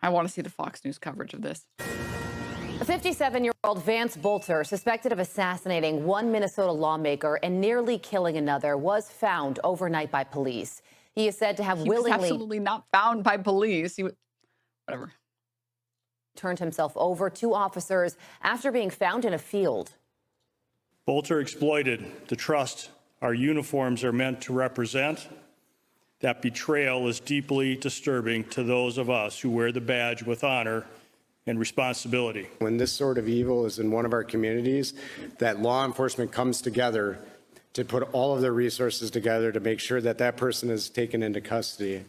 I want to see the Fox News coverage of this. A 57-year-old Vance Boelter, suspected of assassinating one Minnesota lawmaker and nearly killing another, was found overnight by police. He is said to have willingly... was absolutely not found by police. Whatever. Turned himself over to officers after being found in a field. Boelter exploited the trust our uniforms are meant to represent. That betrayal is deeply disturbing to those of us who wear the badge with honor and responsibility. When this sort of evil is in one of our communities, that law enforcement comes together to put all of their resources together to make sure that that person is taken into custody.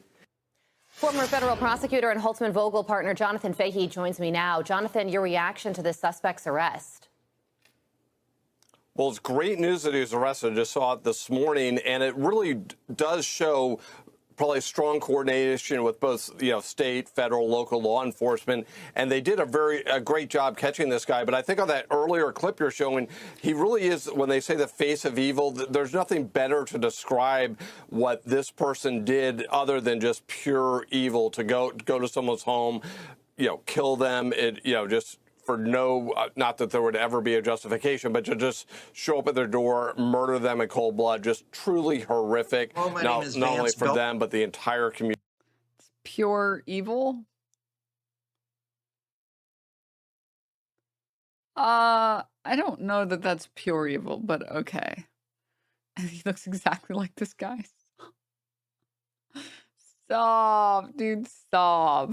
Former federal prosecutor and Holtzman Vogel partner Jonathan Fahey joins me now. Jonathan, your reaction to the suspect's arrest? Well, it's great news that he was arrested. I just saw it this morning, and it really does show probably strong coordination with both, state, federal, local law enforcement, and they did a great job catching this guy. But I think on that earlier clip you're showing, he really is, when they say the face of evil, there's nothing better to describe what this person did other than just pure evil, to go to someone's home, kill them, just for not that there would ever be a justification, but to just show up at their door, murder them in cold blood, just truly horrific, not only for them, but the entire community. It's pure evil? I don't know that that's pure evil, but okay. And he looks exactly like this guy. Stop, dude, stop.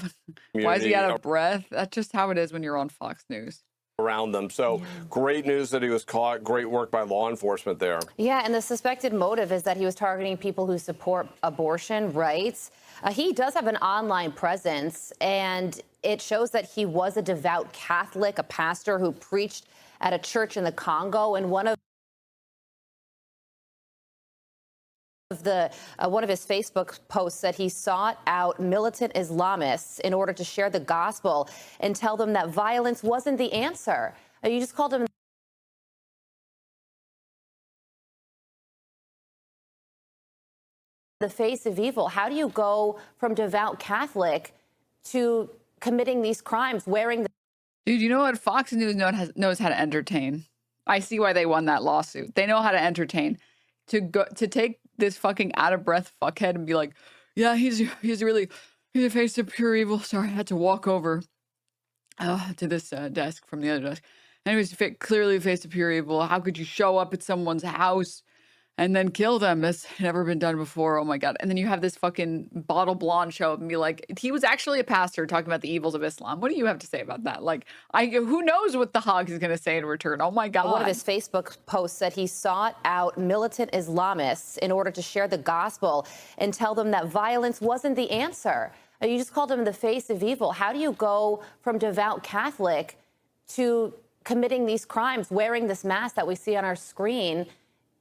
Why is he out of breath? That's just how it is when you're on Fox News. Around them. So great news that he was caught. Great work by law enforcement there. Yeah, and the suspected motive is that he was targeting people who support abortion rights. He does have an online presence, and it shows that he was a devout Catholic, a pastor who preached at a church in the Congo, and one of his Facebook posts said he sought out militant Islamists in order to share the gospel and tell them that violence wasn't the answer. You just called him the face of evil. How do you go from devout Catholic to committing these crimes, wearing the... Dude, you know what? Fox News knows how to entertain. I see why they won that lawsuit. They know how to entertain. To take this fucking out of breath fuckhead and be like, yeah, he's a face of pure evil. Sorry, I had to walk over to this desk from the other desk. Anyways, clearly a face of pure evil. How could you show up at someone's house and then kill them? That's never been done before. Oh my God. And then you have this fucking bottle blonde show up and be like, he was actually a pastor talking about the evils of Islam. What do you have to say about that? Like, who knows what the hog is going to say in return? Oh my God. One of his Facebook posts said he sought out militant Islamists in order to share the gospel and tell them that violence wasn't the answer. You just called him the face of evil. How do you go from devout Catholic to committing these crimes, wearing this mask that we see on our screen,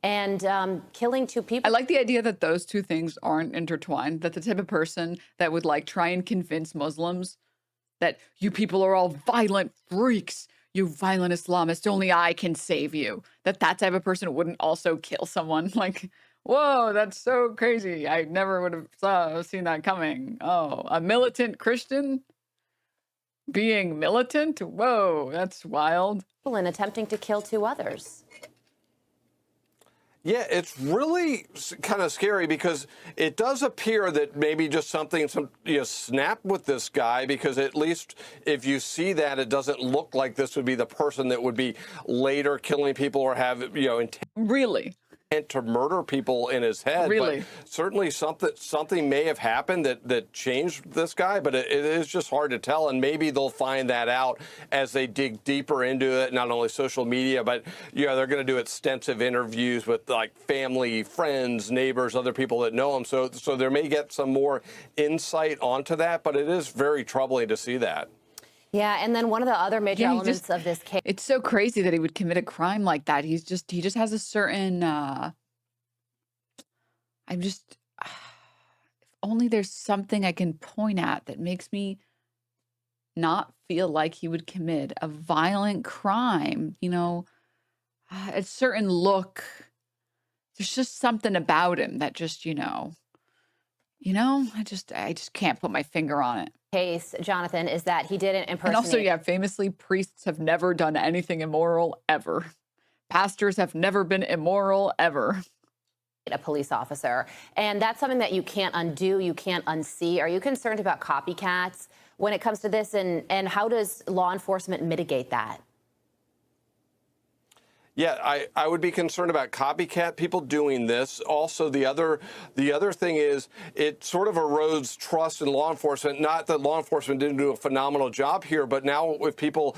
and killing two people? I like the idea that those two things aren't intertwined, that the type of person that would try and convince Muslims that you people are all violent freaks, you violent Islamists, only I can save you, that type of person wouldn't also kill someone. Like, whoa, that's so crazy. I never would have seen that coming. Oh, a militant Christian being militant? Whoa, that's wild. And attempting to kill two others. Yeah, it's really kind of scary because it does appear that maybe just something snapped with this guy, because at least if you see that, it doesn't look like this would be the person that would be later killing people or have, intent. Really? To murder people in his head. Really? But certainly something may have happened that changed this guy, but it is just hard to tell. And maybe they'll find that out as they dig deeper into it, not only social media, but they're going to do extensive interviews with family, friends, neighbors, other people that know him. So they may get some more insight onto that, but it is very troubling to see that. Yeah, and then one of the other major elements of this case... It's so crazy that he would commit a crime like that. He just has a certain... if only there's something I can point at that makes me not feel like he would commit a violent crime. A certain look. There's just something about him that just, I just can't put my finger on it. case, Jonathan, is that he didn't impersonate. And also, yeah, famously, priests have never done anything immoral ever. Pastors have never been immoral ever. A police officer. And that's something that you can't undo, you can't unsee. Are you concerned about copycats when it comes to this? And how does law enforcement mitigate that? Yeah, I would be concerned about copycat people doing this. Also, the other thing is it sort of erodes trust in law enforcement. Not that law enforcement didn't do a phenomenal job here, but now if people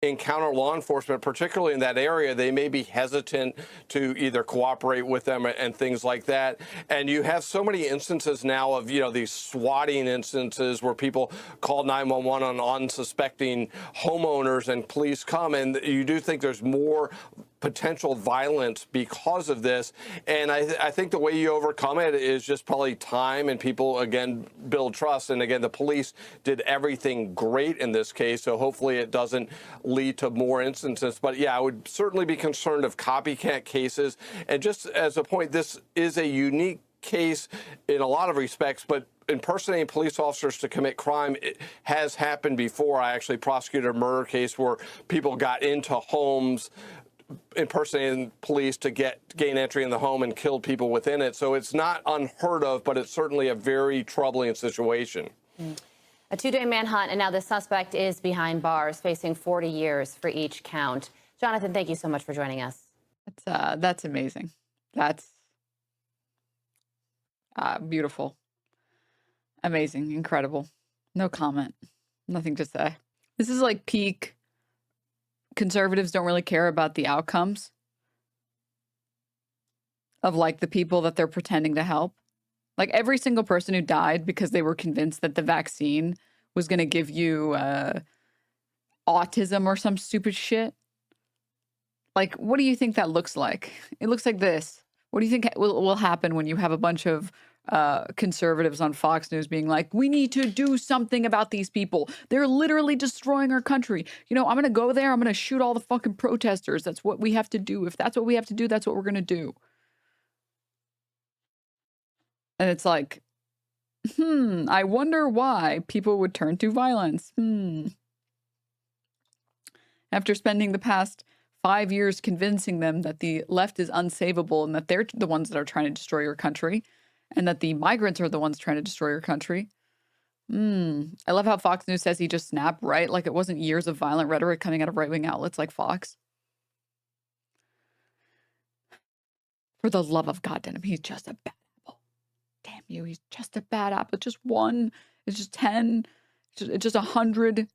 encounter law enforcement, particularly in that area, they may be hesitant to either cooperate with them and things like that. And you have so many instances now of, these swatting instances where people call 911 on unsuspecting homeowners and police come. And you do think there's more potential violence because of this. And I think the way you overcome it is just probably time and people, again, build trust. And again, the police did everything great in this case. So hopefully it doesn't lead to more instances. But yeah, I would certainly be concerned of copycat cases. And just as a point, this is a unique case in a lot of respects, but impersonating police officers to commit crime, it has happened before. I actually prosecuted a murder case where people got into homes impersonating police to gain entry in the home and killed people within it. So it's not unheard of, but it's certainly a very troubling situation. A 2-day manhunt, and now the suspect is behind bars, facing 40 years for each count. Jonathan, thank you so much for joining us. That's amazing. That's beautiful, amazing, incredible. No comment, nothing to say. This is like peak. Conservatives don't really care about the outcomes of like the people that they're pretending to help. Like every single person who died because they were convinced that the vaccine was going to give you autism or some stupid shit. Like, what do you think that looks like? It looks like this. What do you think will happen when you have a bunch of conservatives on Fox News being like, we need to do something about these people. They're literally destroying our country. I'm going to go there. I'm going to shoot all the fucking protesters. That's what we have to do. If that's what we have to do, that's what we're going to do. And it's like, I wonder why people would turn to violence. After spending the past 5 years convincing them that the left is unsavable and that they're the ones that are trying to destroy your country and that the migrants are the ones trying to destroy your country. I love how Fox News says he just snapped, right? Like it wasn't years of violent rhetoric coming out of right-wing outlets like Fox. For the love of God, Denim, he's just a bad apple. Damn you, he's just a bad apple. Just one, it's just 10, it's just 100.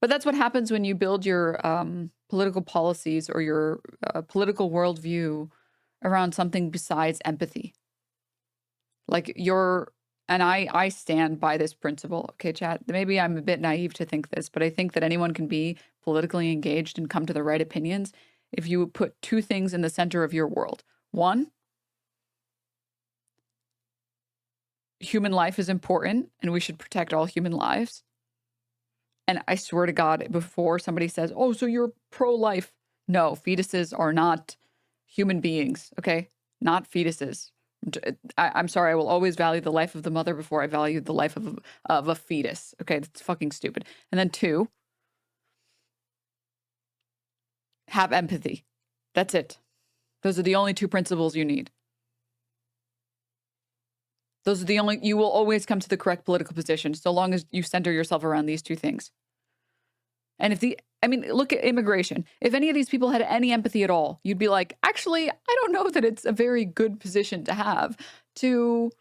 But that's what happens when you build your political policies or your political worldview around something besides empathy. Like and I stand by this principle. Okay, chat, maybe I'm a bit naive to think this, but I think that anyone can be politically engaged and come to the right opinions if you put two things in the center of your world. One, human life is important and we should protect all human lives. And I swear to God, before somebody says, oh, so you're pro-life. No, fetuses are not human beings, okay? Not fetuses. I'm sorry, I will always value the life of the mother before I value the life of a fetus. Okay, that's fucking stupid. And then 2, have empathy. That's it. Those are the only 2 principles you need. Those are the only, you will always come to the correct political position so long as you center yourself around these 2 things. And look at immigration. If any of these people had any empathy at all, you'd be like, actually, I don't know that it's a very good position to have to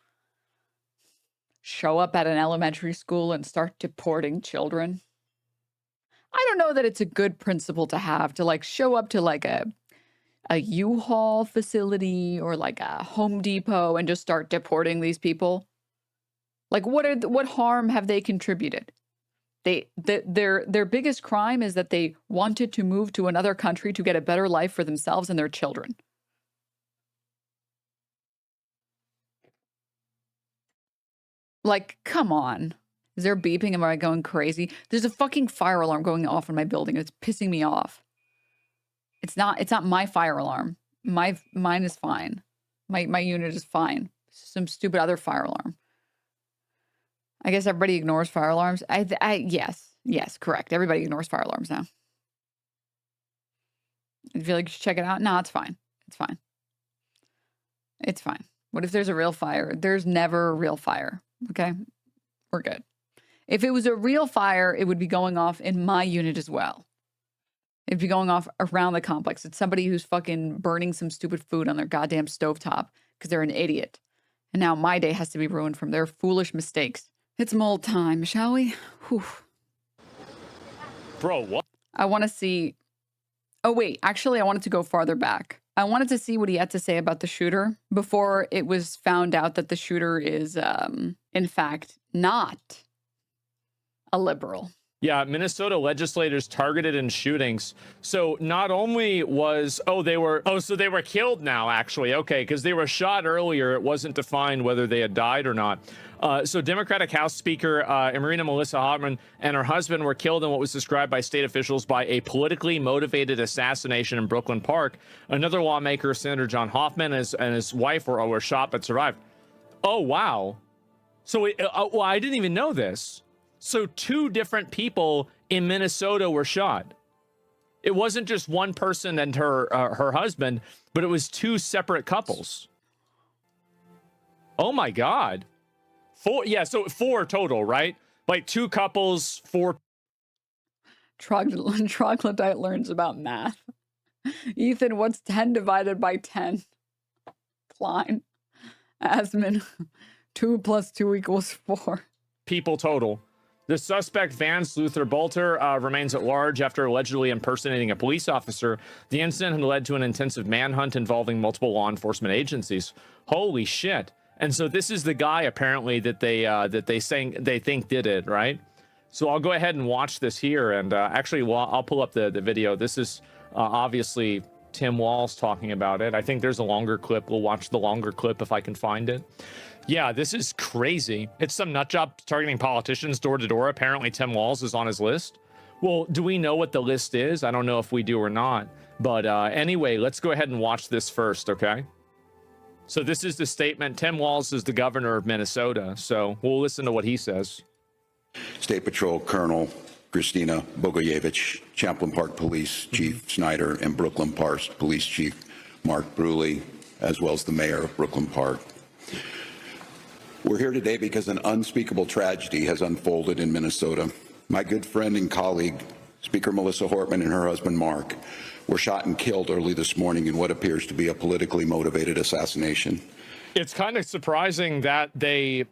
show up at an elementary school and start deporting children. I don't know that it's a good principle to have to like show up to like a U-Haul facility or like a Home Depot and just start deporting these people. Like what harm have they contributed? Their biggest crime is that they wanted to move to another country to get a better life for themselves and their children. Like, come on. Is there beeping? Am I going crazy? There's a fucking fire alarm going off in my building. It's pissing me off. It's not my fire alarm. Mine is fine. My unit is fine. some stupid other fire alarm. I guess everybody ignores fire alarms. Yes, correct. Everybody ignores fire alarms now. I feel like you should check it out. No, it's fine. It's fine. It's fine. What if there's a real fire? There's never a real fire. Okay? We're good. If it was a real fire, it would be going off in my unit as well. It'd be going off around the complex. It's somebody who's fucking burning some stupid food on their goddamn stovetop because they're an idiot. And now my day has to be ruined from their foolish mistakes. It's mold time, shall we? Whew. Bro, what? I want to see... Oh, wait. Actually, I wanted to go farther back. I wanted to see what he had to say about the shooter before it was found out that the shooter is, in fact, not a liberal. Yeah, Minnesota legislators targeted in shootings. So not only was, so they were killed now, actually. Okay, because they were shot earlier. It wasn't defined whether they had died or not. So Democratic House Speaker Marina Melissa Hartman and her husband were killed in what was described by state officials by a politically motivated assassination in Brooklyn Park. Another lawmaker, Senator John Hoffman, and his wife were shot but survived. Oh, wow. So well, I didn't even know this. So 2 different people in Minnesota were shot. It wasn't just one person and her husband, but it was 2 separate couples. Oh my God. 4, yeah, so 4 total, right? Like 2 couples, 4. Troglodyte learns about math. Ethan, what's 10 divided by 10? Klein. Asman. 2 plus 2 equals 4. People total. The suspect, Vance Boelter, remains at large after allegedly impersonating a police officer. The incident had led to an intensive manhunt involving multiple law enforcement agencies. Holy shit. And so this is the guy, apparently, that they think did it, right? So I'll go ahead and watch this here. And actually, well, I'll pull up the video. This is obviously Tim Walz talking about it. I think there's a longer clip. We'll watch the longer clip if I can find it. Yeah, this is crazy. It's some nutjob targeting politicians door to door. Apparently, Tim Walz is on his list. Well, do we know what the list is? I don't know if we do or not. But anyway, let's go ahead and watch this first, okay? So this is the statement. Tim Walz is the governor of Minnesota. So we'll listen to what he says. State Patrol Colonel Christina Bogoyevich, Champlain Park Police Chief Snyder, and Brooklyn Park Police Chief Mark Bruley, as well as the mayor of Brooklyn Park. We're here today because an unspeakable tragedy has unfolded in Minnesota. My good friend and colleague, Speaker Melissa Hartman, and her husband Mark were shot and killed early this morning in what appears to be a politically motivated assassination. It's kind of surprising that they,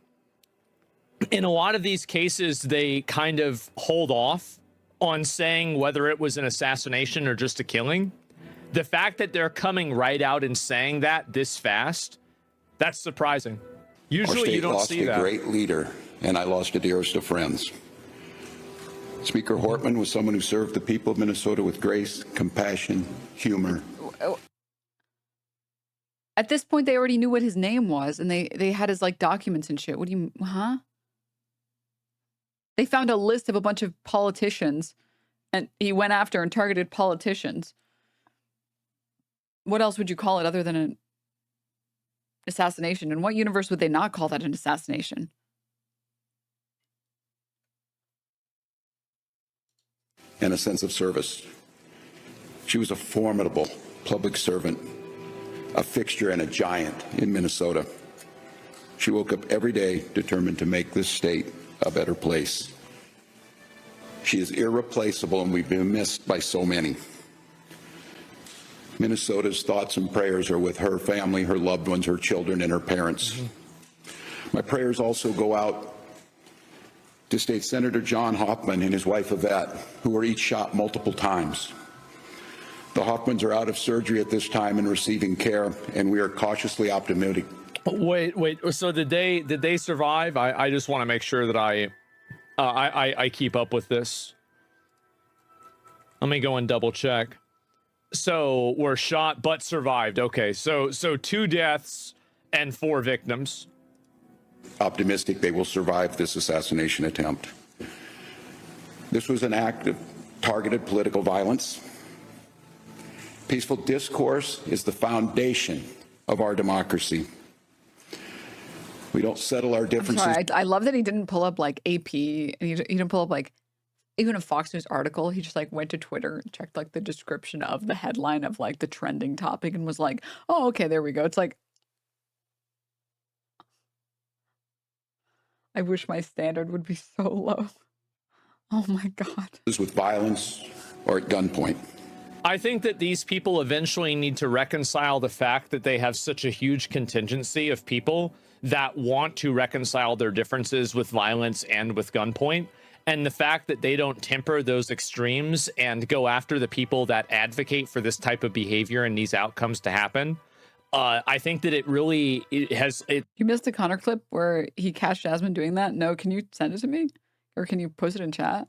in a lot of these cases, they kind of hold off on saying whether it was an assassination or just a killing. The fact that they're coming right out and saying that this fast, that's surprising. Usually you don't see that. Our state lost a great leader, and I lost a dearest of friends. Speaker Hartman was someone who served the people of Minnesota with grace, compassion, humor. At this point, they already knew what his name was, and they had his like documents and shit. What do you, huh? They found a list of a bunch of politicians, and he went after and targeted politicians. What else would you call it other than an assassination? In what universe would they not call that an assassination? And a sense of service. She was a formidable public servant, a fixture and a giant in Minnesota. She woke up every day determined to make this state a better place. She is irreplaceable, and we've been missed by so many. Minnesota's thoughts and prayers are with her family, her loved ones, her children, and her parents. My prayers also go out to State Senator John Hoffman and his wife Yvette, who were each shot multiple times. The Hoffmans are out of surgery at this time and receiving care, and we are cautiously optimistic. Wait. So did they survive? I just want to make sure that I keep up with this. Let me go and double check. So were shot but survived. Okay, so 2 deaths and 4 victims. Optimistic they will survive this assassination attempt. This was an act of targeted political violence. Peaceful discourse is the foundation of our democracy. We don't settle our I'm differences. sorry. I love that he didn't pull up like AP and he didn't pull up like even a Fox News article. He just like went to Twitter and checked like the description of the headline of like the trending topic and was like, oh, okay, there we go. It's like, I wish my standard would be so low. Oh my God. With violence or at gunpoint. I think that these people eventually need to reconcile the fact that they have such a huge contingency of people that want to reconcile their differences with violence and with gunpoint. And the fact that they don't temper those extremes and go after the people that advocate for this type of behavior and these outcomes to happen. I think that it really has. You missed a Connor clip where he catched Jasmine doing that? No, can you send it to me? Or can you post it in chat?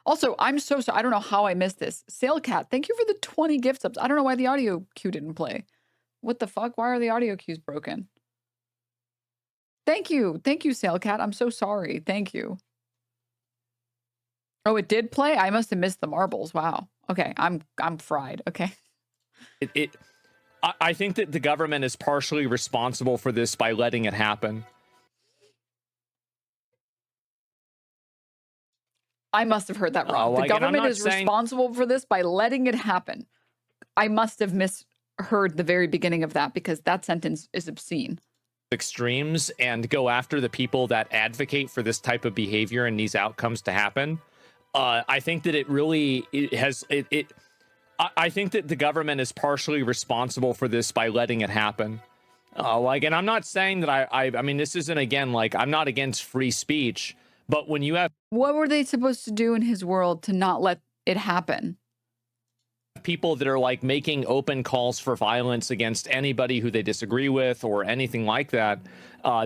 Also, I'm so sorry. I don't know how I missed this. Sailcat, thank you for the 20 gift subs. I don't know why the audio cue didn't play. What the fuck? Why are the audio cues broken? Thank you. Thank you, Sailcat. I'm so sorry. Thank you. Oh, it did play? I must have missed the marbles. Wow. Okay, I'm fried. Okay. I think that the government is partially responsible for this by letting it happen. I must have heard that wrong. The government is responsible for this by letting it happen. I must have misheard the very beginning of that because that sentence is obscene. Extremes and go after the people that advocate for this type of behavior and these outcomes to happen. I think that it really has. I think that the government is partially responsible for this by letting it happen. And I'm not saying that I mean, this isn't, again, like, I'm not against free speech, but when you have... What were they supposed to do in his world to not let it happen? People that are like making open calls for violence against anybody who they disagree with or anything like that.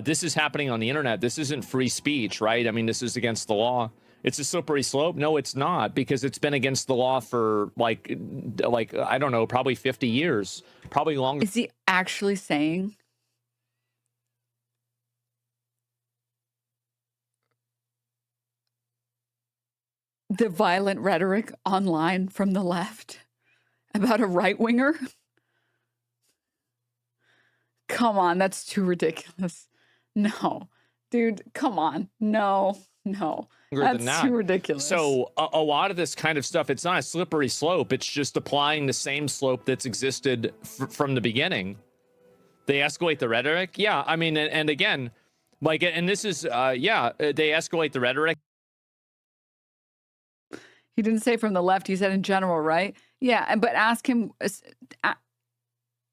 This is happening on the internet. This isn't free speech, right? I mean, this is against the law. It's a slippery slope. No, it's not, because it's been against the law for like I don't know, probably 50 years, probably longer. Is he actually saying the violent rhetoric online from the left about a right-winger? Come on, that's too ridiculous. No, dude, come on. No. That's too ridiculous. So a lot of this kind of stuff, it's not a slippery slope. It's just applying the same slope that's existed from the beginning. They escalate the rhetoric. Yeah, I mean, and again, like, and this is, they escalate the rhetoric. He didn't say from the left. He said in general, right? Yeah, but ask him.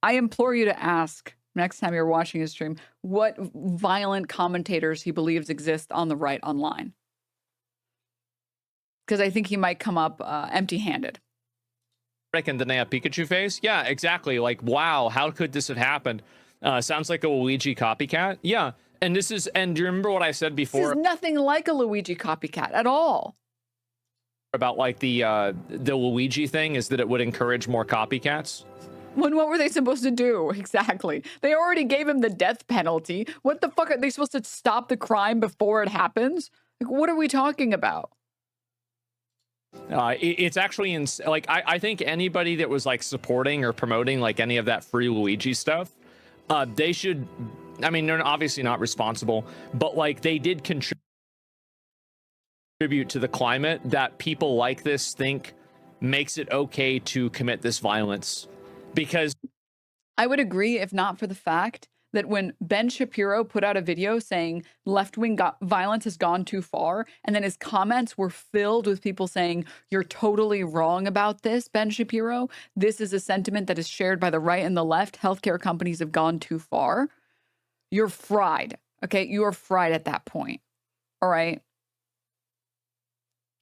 I implore you to ask next time you're watching his stream what violent commentators he believes exist on the right online. Because I think he might come up empty-handed. And then they have Pikachu face. Yeah, exactly. Like, wow, how could this have happened? Sounds like a Luigi copycat. Yeah, and this is, and do you remember what I said before? This is nothing like a Luigi copycat at all. About like the Luigi thing is that it would encourage more copycats. When what were they supposed to do? Exactly. They already gave him the death penalty. What the fuck are they supposed to stop the crime before it happens? Like, what are we talking about? It's actually like I think anybody that was like supporting or promoting like any of that free Luigi stuff, they should. I mean, they're obviously not responsible, but like they did contribute to the climate that people like this think makes it okay to commit this violence. Because I would agree if not for the fact that when Ben Shapiro put out a video saying left-wing violence has gone too far, and then his comments were filled with people saying, you're totally wrong about this, Ben Shapiro. This is a sentiment that is shared by the right and the left. Healthcare companies have gone too far. You're fried. Okay, you are fried at that point. All right?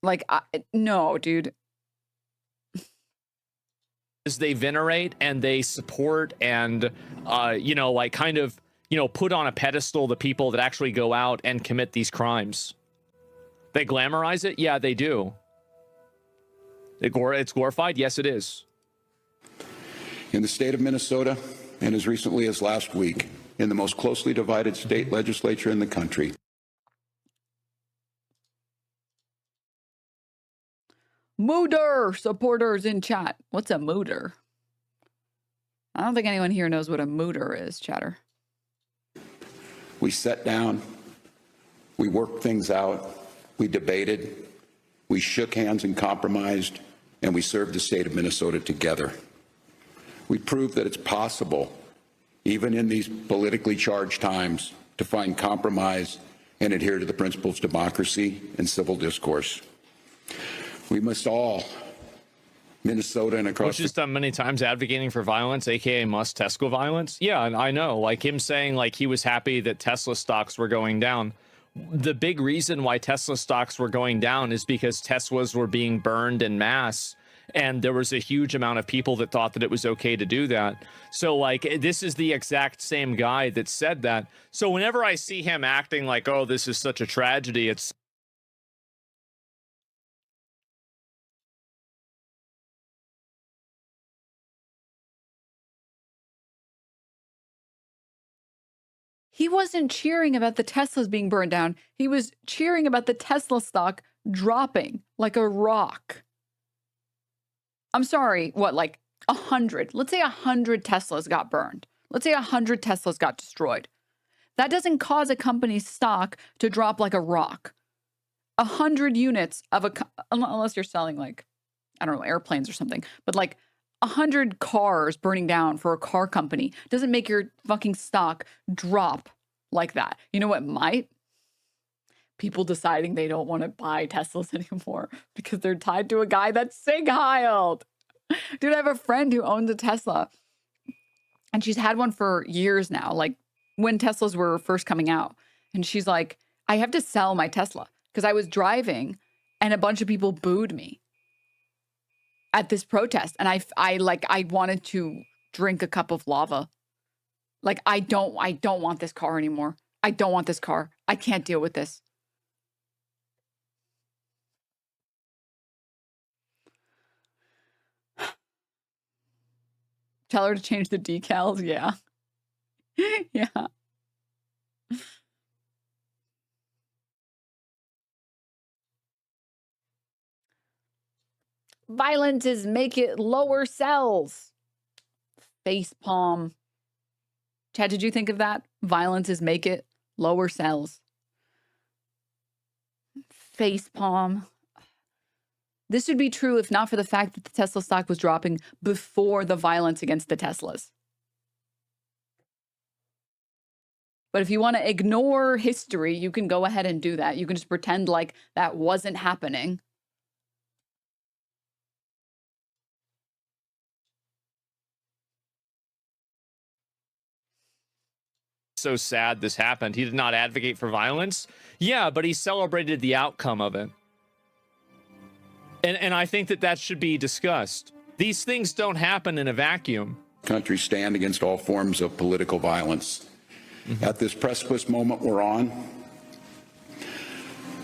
Like, no, dude. They venerate and they support and like kind of put on a pedestal the people that actually go out and commit these crimes. They glamorize it. Yeah, they do. It's glorified. Yes, it is. In the state of Minnesota, and as recently as last week, in the most closely divided state legislature in the country, Mooder supporters in chat. What's a mooder? I don't think anyone here knows what a mooder is, chatter. We sat down, we worked things out, we debated, we shook hands and compromised, and we served the state of Minnesota together. We proved that it's possible, even in these politically charged times, to find compromise and adhere to the principles of democracy and civil discourse. We must all, Minnesota and across Which is done many times advocating for violence, aka must Tesla violence. Yeah, and I know, like him saying like he was happy that Tesla stocks were going down. The big reason why Tesla stocks were going down is because Teslas were being burned en masse, and there was a huge amount of people that thought that it was okay to do that. So like this is the exact same guy that said that. So whenever I see him acting like, oh, this is such a tragedy, it's He wasn't cheering about the Teslas being burned down. He was cheering about the Tesla stock dropping like a rock. I'm sorry, what, like 100? Let's say 100 Teslas got burned. Let's say 100 Teslas got destroyed. That doesn't cause a company's stock to drop like a rock. 100 units of unless you're selling like, I don't know, airplanes or something, but like 100 cars burning down for a car company doesn't make your fucking stock drop like that. You know what might? People deciding they don't want to buy Teslas anymore because they're tied to a guy that's sig-heiled. Dude, I have a friend who owns a Tesla and she's had one for years now, like when Teslas were first coming out. And she's like, I have to sell my Tesla because I was driving and a bunch of people booed me at this protest, and I wanted to drink a cup of lava. Like I don't want this car anymore. I don't want this car. I can't deal with this. Tell her to change the decals. Yeah. Yeah. Violence is make it lower cells. Face palm. Chad, did you think of that? Violence is make it lower cells. Face palm. This would be true if not for the fact that the Tesla stock was dropping before the violence against the Teslas. But if you want to ignore history, you can go ahead and do that. You can just pretend like that wasn't happening. so sad this happened. He did not advocate for violence. Yeah, but he celebrated the outcome of it. And I think that that should be discussed. These things don't happen in a vacuum. Country stand against all forms of political violence. At this precipice moment we're on,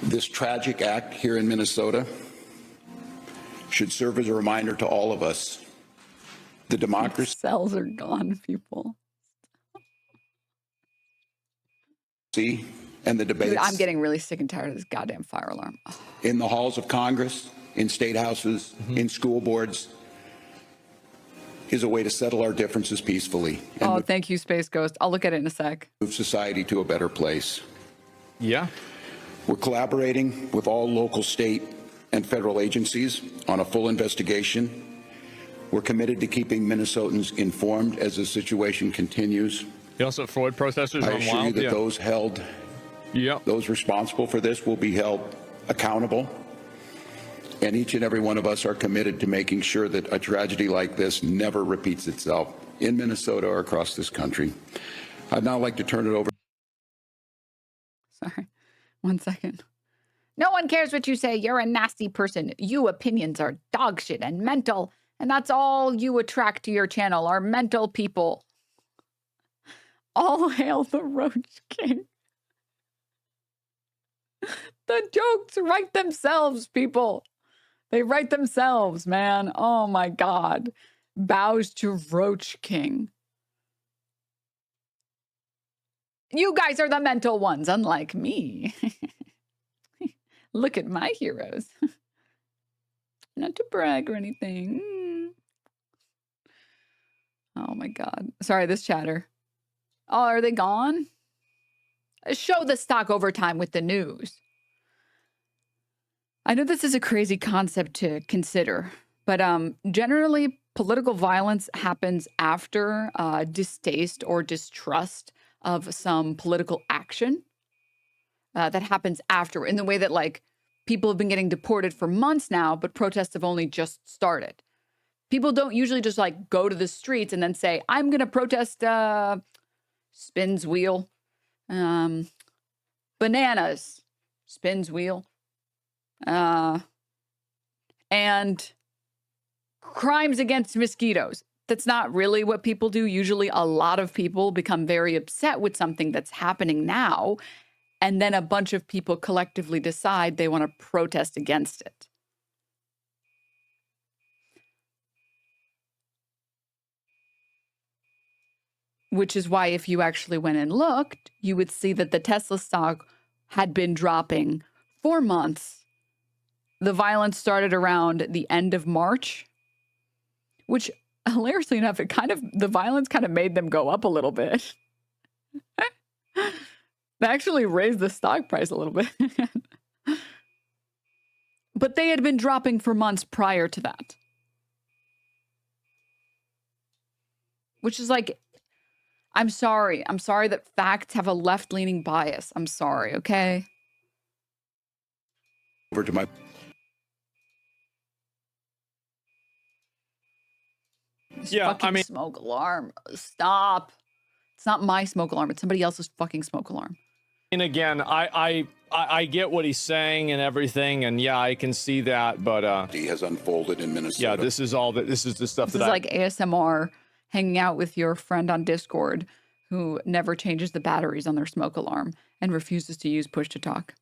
this tragic act here in Minnesota should serve as a reminder to all of us. The democracy Cells are gone, people. and the debates Dude, I'm getting really sick and tired of this goddamn fire alarm. in the halls of Congress, in state houses, in school boards, is a way to settle our differences peacefully and Oh, thank you, Space Ghost. I'll look at it in a sec. move society to a better place. Yeah. We're collaborating with all local, state, and federal agencies on a full investigation. We're committed to keeping Minnesotans informed as the situation continues. You also Freud protesters I run assure you wild. that Yeah. those responsible for this will be held accountable. And each and every one of us are committed to making sure that a tragedy like this never repeats itself in Minnesota or across this country. I'd now like to turn it over. Sorry. 1 second. No one cares what you say. You're a nasty person. You opinions are dog shit and mental. And that's all you attract to your channel are mental people. All hail the Roach King. The jokes write themselves, people. They write themselves, man. Oh my God. Bows to Roach King. You guys are the mental ones, unlike me. Look at my heroes. Not to brag or anything. Oh my God. Sorry, this chatter. Oh, are they gone? show the stock over time with the news. I know this is a crazy concept to consider, but generally political violence happens after distaste or distrust of some political action that happens after, in the way that like people have been getting deported for months now, but protests have only just started. People don't usually just like go to the streets and then say, I'm going to protest spins wheel, bananas, spins wheel, and crimes against mosquitoes. That's not really what people do. Usually a lot of people become very upset with something that's happening now, and then a bunch of people collectively decide they want to protest against it. Which is why if you actually went and looked, you would see that the Tesla stock had been dropping for months. The violence started around the end of March, which hilariously enough, the violence kind of made them go up a little bit. They actually raised the stock price a little bit. But they had been dropping for months prior to that. Which is like, I'm sorry. I'm sorry that facts have a left-leaning bias. I'm sorry, okay? Over to my Fucking smoke alarm. Stop. It's not my smoke alarm. It's somebody else's fucking smoke alarm. And again, I get what he's saying and everything, and yeah, I can see that, but he has unfolded in Minnesota. yeah, this is the stuff This that is like ASMR hanging out with your friend on Discord who never changes the batteries on their smoke alarm and refuses to use push to talk.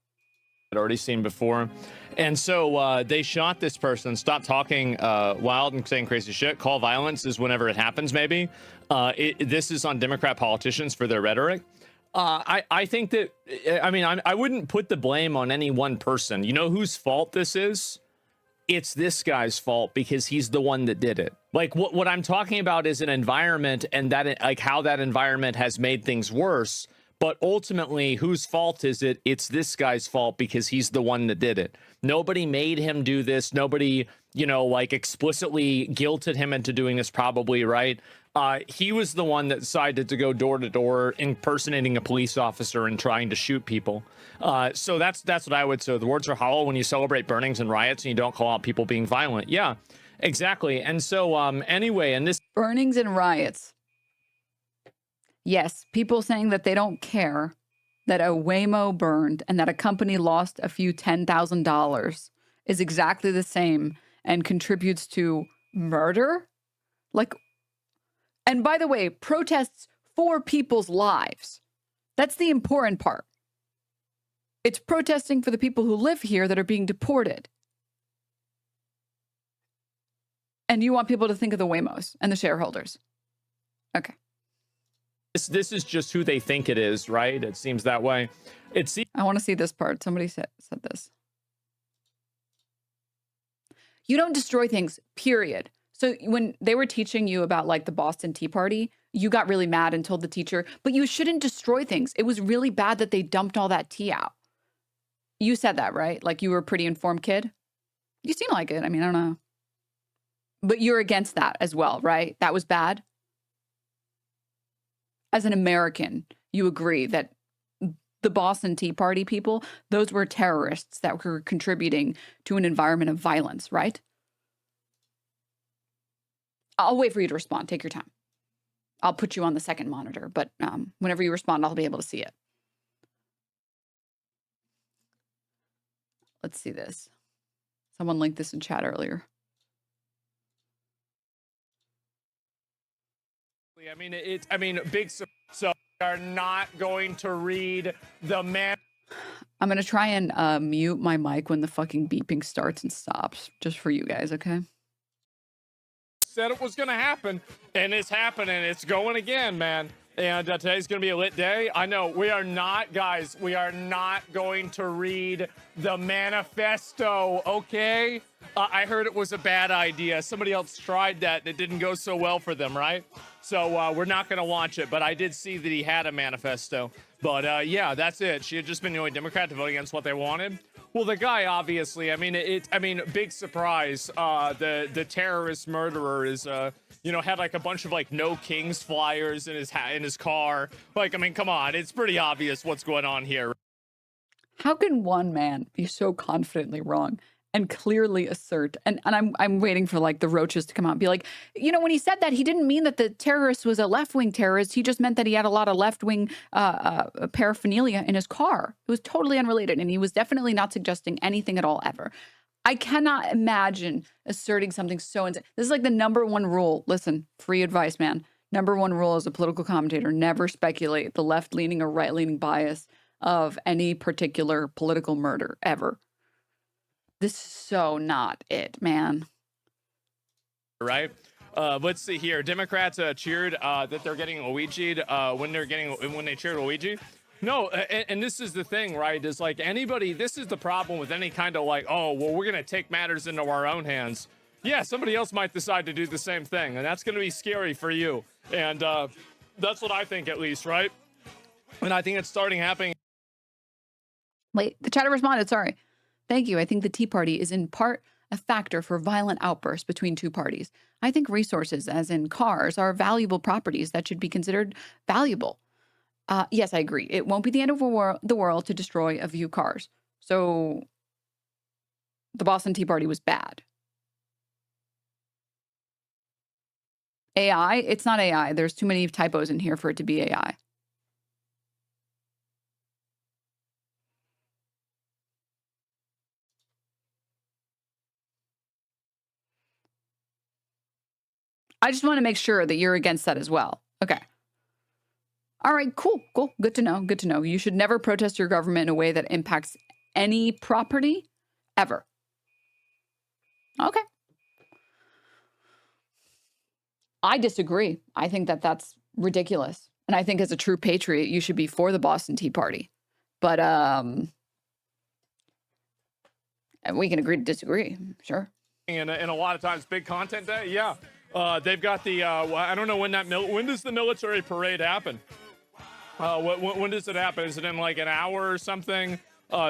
I'd already seen before. And so they shot this person. Stop talking wild and saying crazy shit. Call violence is whenever it happens, maybe. This is on Democrat politicians for their rhetoric. I think that, I wouldn't put the blame on any one person. You know whose fault this is? It's this guy's fault because he's the one that did it. Like what I'm talking about is an environment, and that like how that environment has made things worse. But ultimately, whose fault is it? It's this guy's fault because he's the one that did it. Nobody made him do this. Nobody, like explicitly guilted him into doing this, probably, right? He was the one that decided to go door to door, impersonating a police officer and trying to shoot people. So that's what I would say. The words are hollow when you celebrate burnings and riots and you don't call out people being violent. Yeah, exactly. And so anyway, and this Burnings and riots. Yes, people saying that they don't care that a Waymo burned and that a company lost a few $10,000 is exactly the same and contributes to murder. Like, and by the way, protests for people's lives. That's the important part. It's protesting for the people who live here that are being deported. And you want people to think of the Waymos and the shareholders. Okay. This is just who they think it is, right? It seems that way. I want to see this part. Somebody said this. You don't destroy things, period. So when they were teaching you about like the Boston Tea Party, you got really mad and told the teacher, but you shouldn't destroy things. It was really bad that they dumped all that tea out. You said that, right? Like you were a pretty informed kid. You seem like it. I mean, I don't know. But you're against that as well, right? That was bad. As an American, you agree that the Boston Tea Party people, those were terrorists that were contributing to an environment of violence, right? I'll wait for you to respond. Take your time. I'll put you on the second monitor, but whenever you respond, I'll be able to see it. Let's see this. Someone linked this in chat earlier. Big. So we are not going to read the man. I'm going to try and mute my mic when the fucking beeping starts and stops, just for you guys, okay? Said it was going to happen, and it's happening. It's going again, man. And today's going to be a lit day. I know we are not, guys. We are not going to read the manifesto, okay? I heard it was a bad idea. Somebody else tried that and it didn't go so well for them, right? So we're not going to launch it. But I did see that he had a manifesto. But yeah, that's it. She had just been the only Democrat to vote against what they wanted. Well, the guy obviously, I mean, big surprise. The terrorist murderer is, had like a bunch of like No Kings flyers in his car. Like, I mean, come on, it's pretty obvious what's going on here. How can one man be so confidently wrong and clearly assert? And I'm waiting for like the roaches to come out and be like, when he said that, he didn't mean that the terrorist was a left-wing terrorist. He just meant that he had a lot of left-wing paraphernalia in his car. It was totally unrelated, and he was definitely not suggesting anything at all ever. I cannot imagine asserting something so insane. This is like the number one rule. Listen, free advice, man. Number one rule as a political commentator: never speculate the left-leaning or right-leaning bias of any particular political murder ever. This is so not it, man. Right? Let's see here. Democrats cheered that they're getting Luigi'd when they cheered Luigi. No, and this is the thing, right? Is like this is the problem with any kind of like, oh, well, we're going to take matters into our own hands. Yeah, somebody else might decide to do the same thing, and that's going to be scary for you. And that's what I think, at least, right? And I think it's starting happening. Wait, the chatter responded, sorry. Thank you. I think the Tea Party is in part a factor for violent outbursts between two parties. I think resources, as in cars, are valuable properties that should be considered valuable. Yes, I agree. It won't be the end of the world to destroy a few cars. So the Boston Tea Party was bad. AI? It's not AI. There's too many typos in here for it to be AI. I just want to make sure that you're against that as well. Okay. All right, cool. Good to know. You should never protest your government in a way that impacts any property ever. Okay. I disagree. I think that that's ridiculous. And I think as a true patriot, you should be for the Boston Tea Party. But and we can agree to disagree, sure. And a lot of times, big content day, yeah. They've got the, I don't know when does the military parade happen? When does it happen? Is it in like an hour or something?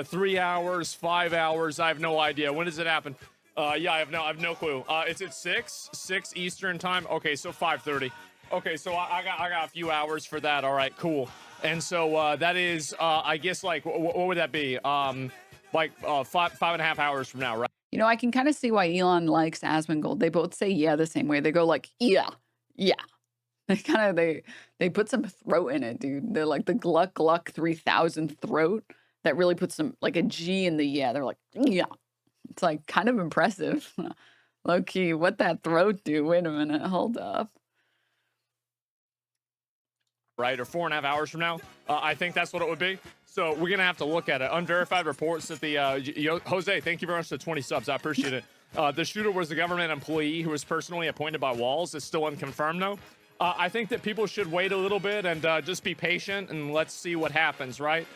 3 hours, 5 hours? I have no idea. When does it happen? Yeah, I have no clue. It's at 6 Eastern time. Okay, so 5:30. Okay, so I got a few hours for that. All right, cool. And so that is, I guess, like, what would that be? Like 5.5 hours from now, right? I can kind of see why Elon likes Asmongold. They both say yeah the same way. They go like, yeah. They put some throat in it, dude. They're like the Gluck Gluck 3000 throat that really puts some like a G in the yeah. They're like, yeah. It's like kind of impressive. Low key, what that throat do? Wait a minute, hold up. Right, or 4.5 hours from now. I think that's what it would be. So we're gonna have to look at it. Unverified reports that the Jose, thank you very much for the 20 subs. I appreciate it. The shooter was a government employee who was personally appointed by Walz. It's still unconfirmed though. I think that people should wait a little bit and just be patient and let's see what happens, right?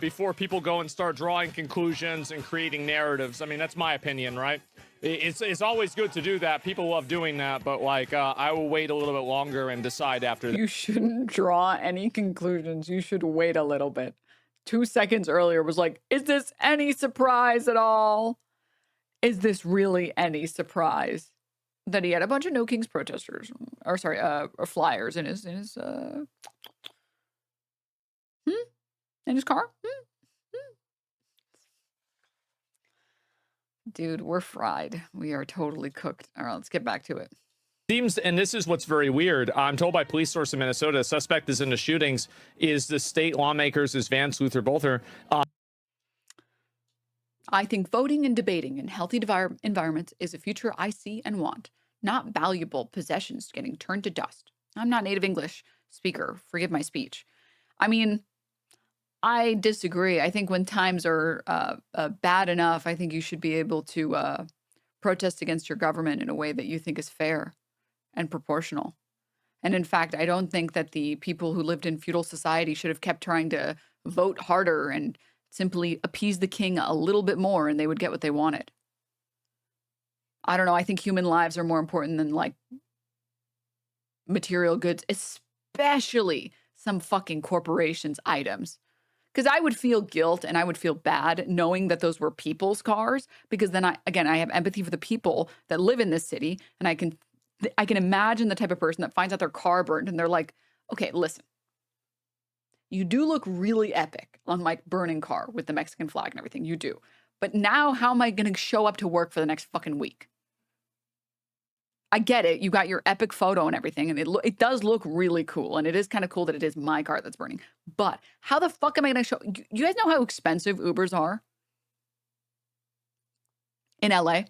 Before people go and start drawing conclusions and creating narratives. I mean, that's my opinion, right? It's always good to do that. People love doing that, but like I will wait a little bit longer and decide after that. You shouldn't draw any conclusions. You should wait a little bit. 2 seconds earlier was like, is this any surprise at all? Is this really any surprise that he had a bunch of No Kings protesters, or flyers in his car? Dude, we're fried. We are totally cooked. All right, let's get back to it. Seems, and this is what's very weird. I'm told by police source in Minnesota, the suspect is in the shootings. Is the state lawmakers, is Vance Boelter. I think voting and debating in healthy environments is a future I see and want, not valuable possessions getting turned to dust. I'm not native English speaker. Forgive my speech. I mean, I disagree. I think when times are bad enough, I think you should be able to protest against your government in a way that you think is fair and proportional. And in fact, I don't think that the people who lived in feudal society should have kept trying to vote harder and simply appease the king a little bit more and they would get what they wanted. I don't know. I think human lives are more important than like material goods, especially some fucking corporations' items. Because I would feel guilt and I would feel bad knowing that those were people's cars, because then I have empathy for the people that live in this city, and I can imagine the type of person that finds out their car burned and they're like, okay, listen, you do look really epic on my burning car with the Mexican flag and everything. You do. But now how am I going to show up to work for the next fucking week? I get it. You got your epic photo and everything, and it does look really cool, and it is kind of cool that it is my car that's burning. But how the fuck am I going to show? You guys know how expensive Ubers are in LA?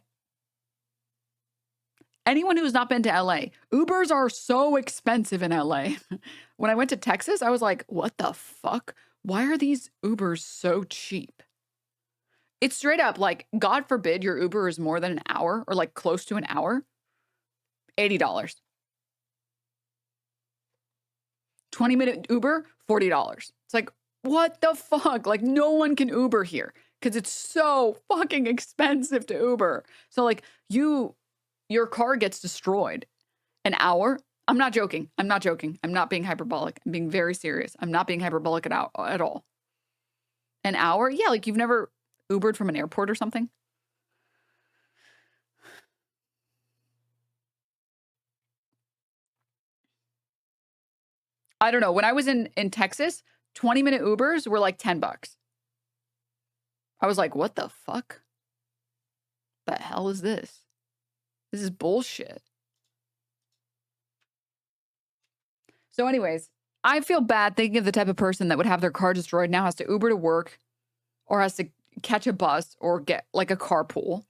Anyone who's not been to LA, Ubers are so expensive in LA. When I went to Texas, I was like, what the fuck? Why are these Ubers so cheap? It's straight up like, God forbid your Uber is more than an hour or like close to an hour. $80. 20-minute Uber, $40. It's like, what the fuck? Like, no one can Uber here because it's so fucking expensive to Uber. So like your car gets destroyed. An hour? I'm not joking. I'm not joking. I'm not being hyperbolic. I'm being very serious. I'm not being hyperbolic at all. An hour? Yeah, like you've never Ubered from an airport or something? I don't know. When I was in Texas, 20-minute Ubers were like $10. I was like, what the fuck? The hell is this? This is bullshit. So anyways, I feel bad thinking of the type of person that would have their car destroyed now has to Uber to work or has to catch a bus or get like a carpool.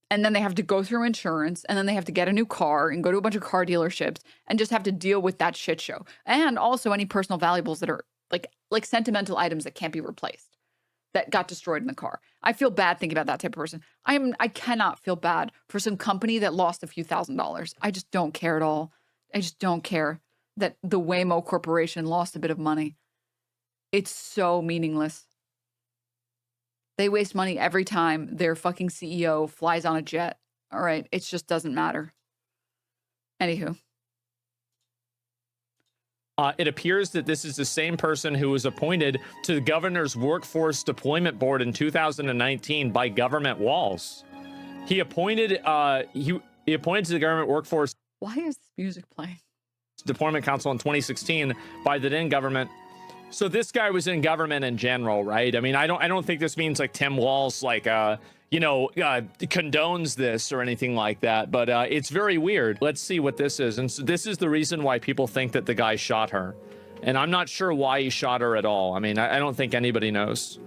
And then they have to go through insurance, and then they have to get a new car and go to a bunch of car dealerships and just have to deal with that shit show. And also any personal valuables that are like sentimental items that can't be replaced that got destroyed in the car. I feel bad thinking about that type of person. I cannot feel bad for some company that lost a few $1,000s. I just don't care at all. I just don't care that the Waymo Corporation lost a bit of money. It's so meaningless. They waste money every time their fucking CEO flies on a jet. All right. It just doesn't matter. Anywho. It appears that this is the same person who was appointed to the governor's workforce deployment board in 2019 by Government Walz. He appointed he appointed to the government workforce. Why is this music playing? Deployment Council in 2016 by the then government. So this guy was in government in general, right? I mean, I don't think this means like Tim Walz condones this or anything like that, but it's very weird. Let's see what this is. And so this is the reason why people think that the guy shot her. And I'm not sure why he shot her at all. I mean, I don't think anybody knows.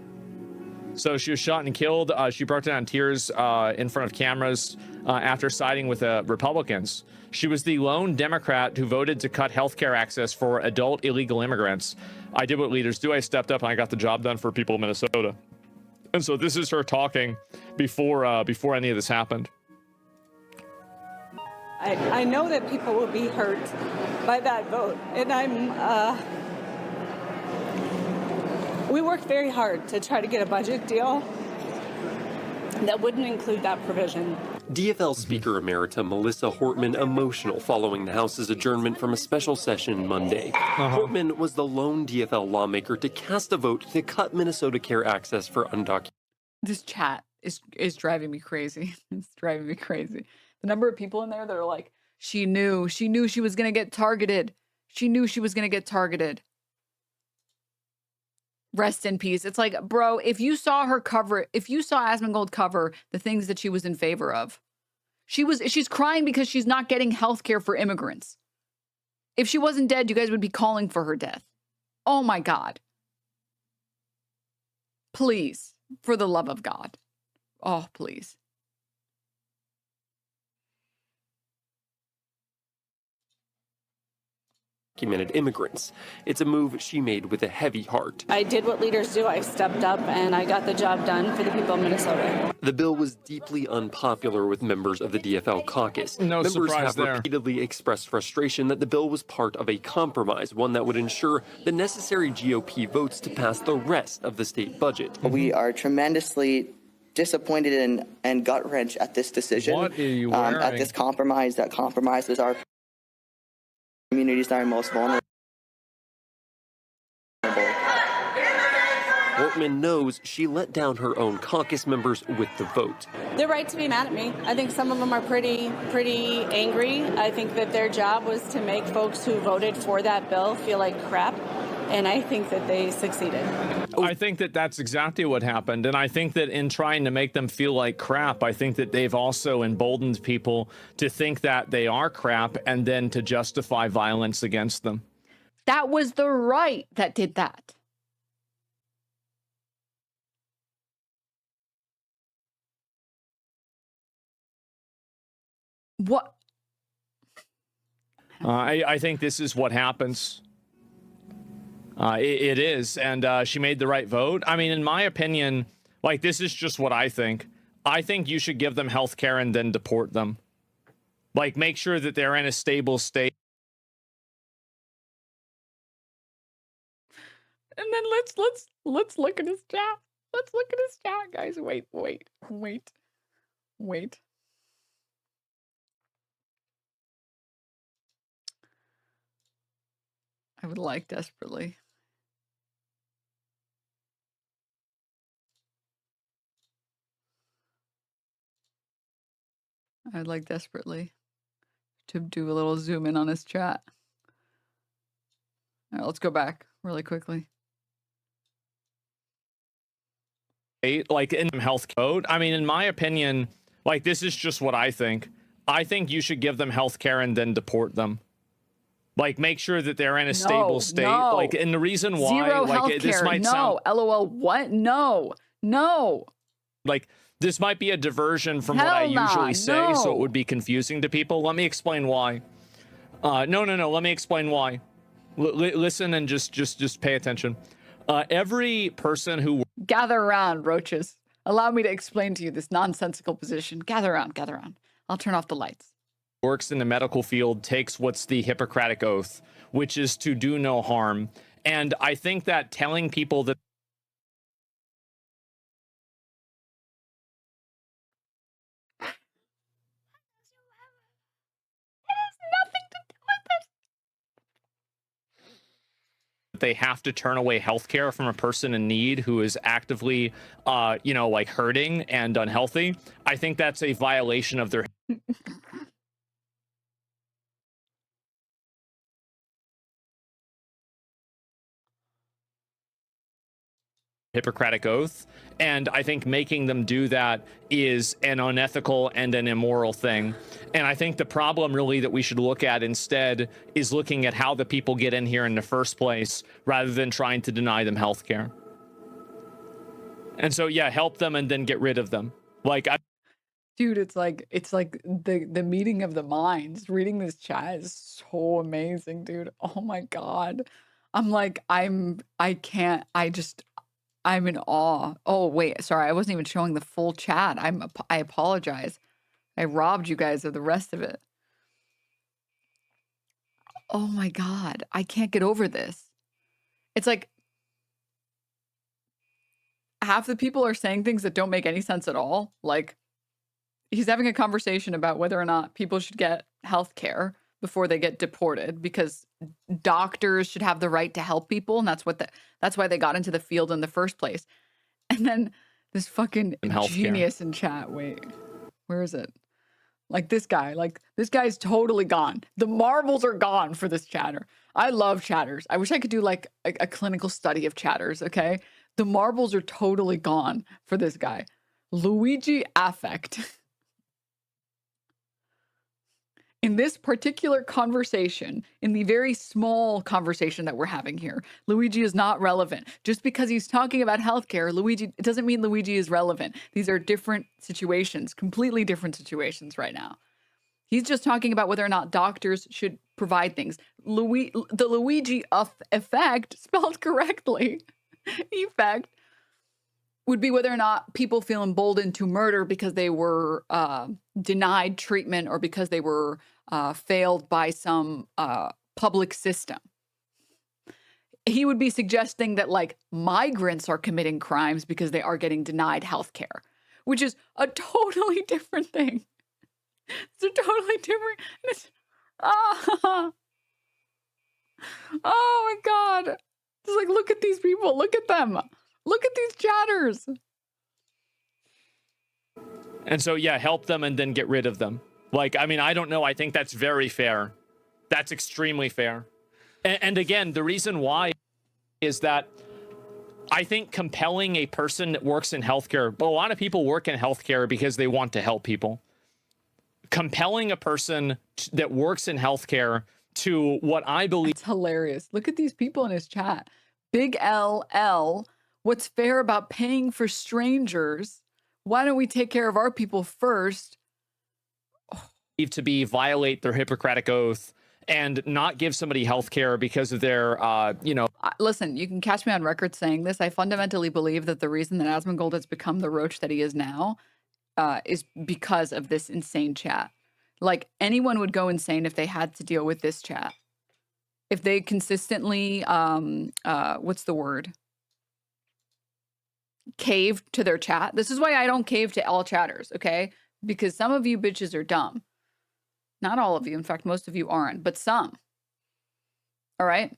So she was shot and killed. She broke down in tears in front of cameras after siding with Republicans. She was the lone Democrat who voted to cut healthcare access for adult illegal immigrants. I did what leaders do. I stepped up and I got the job done for people in Minnesota. And so this is her talking before any of this happened. I know that people will be hurt by that vote, and we worked very hard to try to get a budget deal that wouldn't include that provision. DFL Speaker Emerita Melissa Hortman emotional following the House's adjournment from a special session Monday. Hortman was the lone DFL lawmaker to cast a vote to cut Minnesota Care access for undocumented. This chat is driving me crazy. It's driving me crazy. The number of people in there that are like, she knew she was going to get targeted. She knew she was going to get targeted. Rest in peace. It's like, bro, if you saw Asmongold cover the things that she was in favor of, she's crying because she's not getting health care for immigrants. If she wasn't dead, you guys would be calling for her death. Oh my God. Please, for the love of God. Oh, please. undocumented immigrants. It's a move she made with a heavy heart. I did what leaders do. I stepped up and I got the job done for the people of Minnesota. The bill was deeply unpopular with members of the DFL caucus. No Members surprise have there. repeatedly expressed frustration that the bill was part of a compromise, one that would ensure the necessary GOP votes to pass the rest of the state budget. We are tremendously disappointed and gut wrench at this decision. What are you at wearing? this compromise that compromises our communities that are most vulnerable. Ortman knows she let down her own caucus members with the vote. They're right to be mad at me. I think some of them are pretty angry. I think that their job was to make folks who voted for that bill feel like crap. And I think that they succeeded. I think that that's exactly what happened. And I think that in trying to make them feel like crap, I think that they've also emboldened people to think that they are crap and then to justify violence against them. That was the right that did that. What? I think this is what happens. It is. And she made the right vote. I mean, in my opinion, like, this is just what I think. I think you should give them health care and then deport them. Like, make sure that they're in a stable state. And then let's look at his chat. Let's look at his chat, guys. Wait. I would like desperately. I'd like desperately to do a little zoom in on his chat. All right, let's go back really quickly. Like in health code, I mean, in my opinion, like, this is just what I think. I think you should give them health care and then deport them. Like, make sure that they're in a stable state. No. Like, and the reason why, Zero like, this healthcare. might No. sound LOL. What? No. like, this might be a diversion from Hell what I nah, usually say, so no. it would be confusing to people. Let me explain why. No. Let me explain why. Listen and just pay attention. Every person who gather around, roaches. Allow me to explain to you this nonsensical position. Gather around. I'll turn off the lights. Works in the medical field takes what's the Hippocratic Oath, which is to do no harm. And I think that telling people that they have to turn away healthcare from a person in need who is actively, like, hurting and unhealthy, I think that's a violation of their Hippocratic Oath. And I think making them do that is an unethical and an immoral thing. And I think the problem really that we should look at instead is looking at how the people get in here in the first place rather than trying to deny them health care. And so, yeah, help them and then get rid of them. Like, dude, it's like the meeting of the minds. Reading this chat is so amazing, dude. Oh my God. I'm in awe. Oh, wait. Sorry. I wasn't even showing the full chat. I apologize. I robbed you guys of the rest of it. Oh my God. I can't get over this. It's like half the people are saying things that don't make any sense at all. Like, he's having a conversation about whether or not people should get health care before they get deported, because doctors should have the right to help people, and that's why they got into the field in the first place. And then this fucking genius in chat. Wait, where is it? Like, this guy's totally gone. The marbles are gone for this chatter. I love chatters. I wish I could do like a clinical study of chatters. Okay, the marbles are totally gone for this guy. Luigi Affect. In this particular conversation, in the very small conversation that we're having here, Luigi is not relevant. Just because he's talking about healthcare, it doesn't mean Luigi is relevant. These are different situations, completely different situations right now. He's just talking about whether or not doctors should provide things. The Luigi effect, spelled correctly, effect, would be whether or not people feel emboldened to murder because they were denied treatment or because they were failed by some public system. He would be suggesting that like migrants are committing crimes because they are getting denied health care, which is a totally different thing. It's a totally different. Oh my God. It's like, look at these people. Look at them. Look at these chatters. And so, yeah, help them and then get rid of them. Like, I mean, I don't know. I think that's very fair. That's extremely fair. And again, the reason why is that I think compelling a person that works in healthcare, but a lot of people work in healthcare because they want to help people. Compelling a person that works in healthcare to what I believe. It's hilarious. Look at these people in his chat. Big LL, what's fair about paying for strangers? Why don't we take care of our people first? To be violate their Hippocratic oath and not give somebody health care because of their, Listen, you can catch me on record saying this. I fundamentally believe that the reason that Asmongold has become the roach that he is now is because of this insane chat. Like, anyone would go insane if they had to deal with this chat. If they consistently, what's the word? Caved to their chat. This is why I don't cave to all chatters, okay? Because some of you bitches are dumb. Not all of you. In fact, most of you aren't, but some. All right?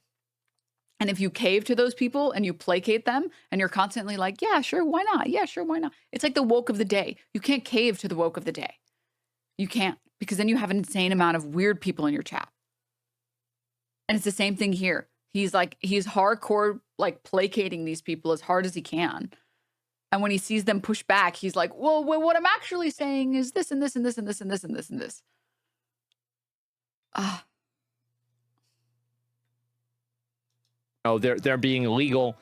And if you cave to those people and you placate them and you're constantly like, yeah, sure, why not? Yeah, sure, why not? It's like the woke of the day. You can't cave to the woke of the day. You can't, because then you have an insane amount of weird people in your chat. And it's the same thing here. He's hardcore, like, placating these people as hard as he can. And when he sees them push back, he's like, well, what I'm actually saying is this and this and this and this and this and this and this. They're being illegal.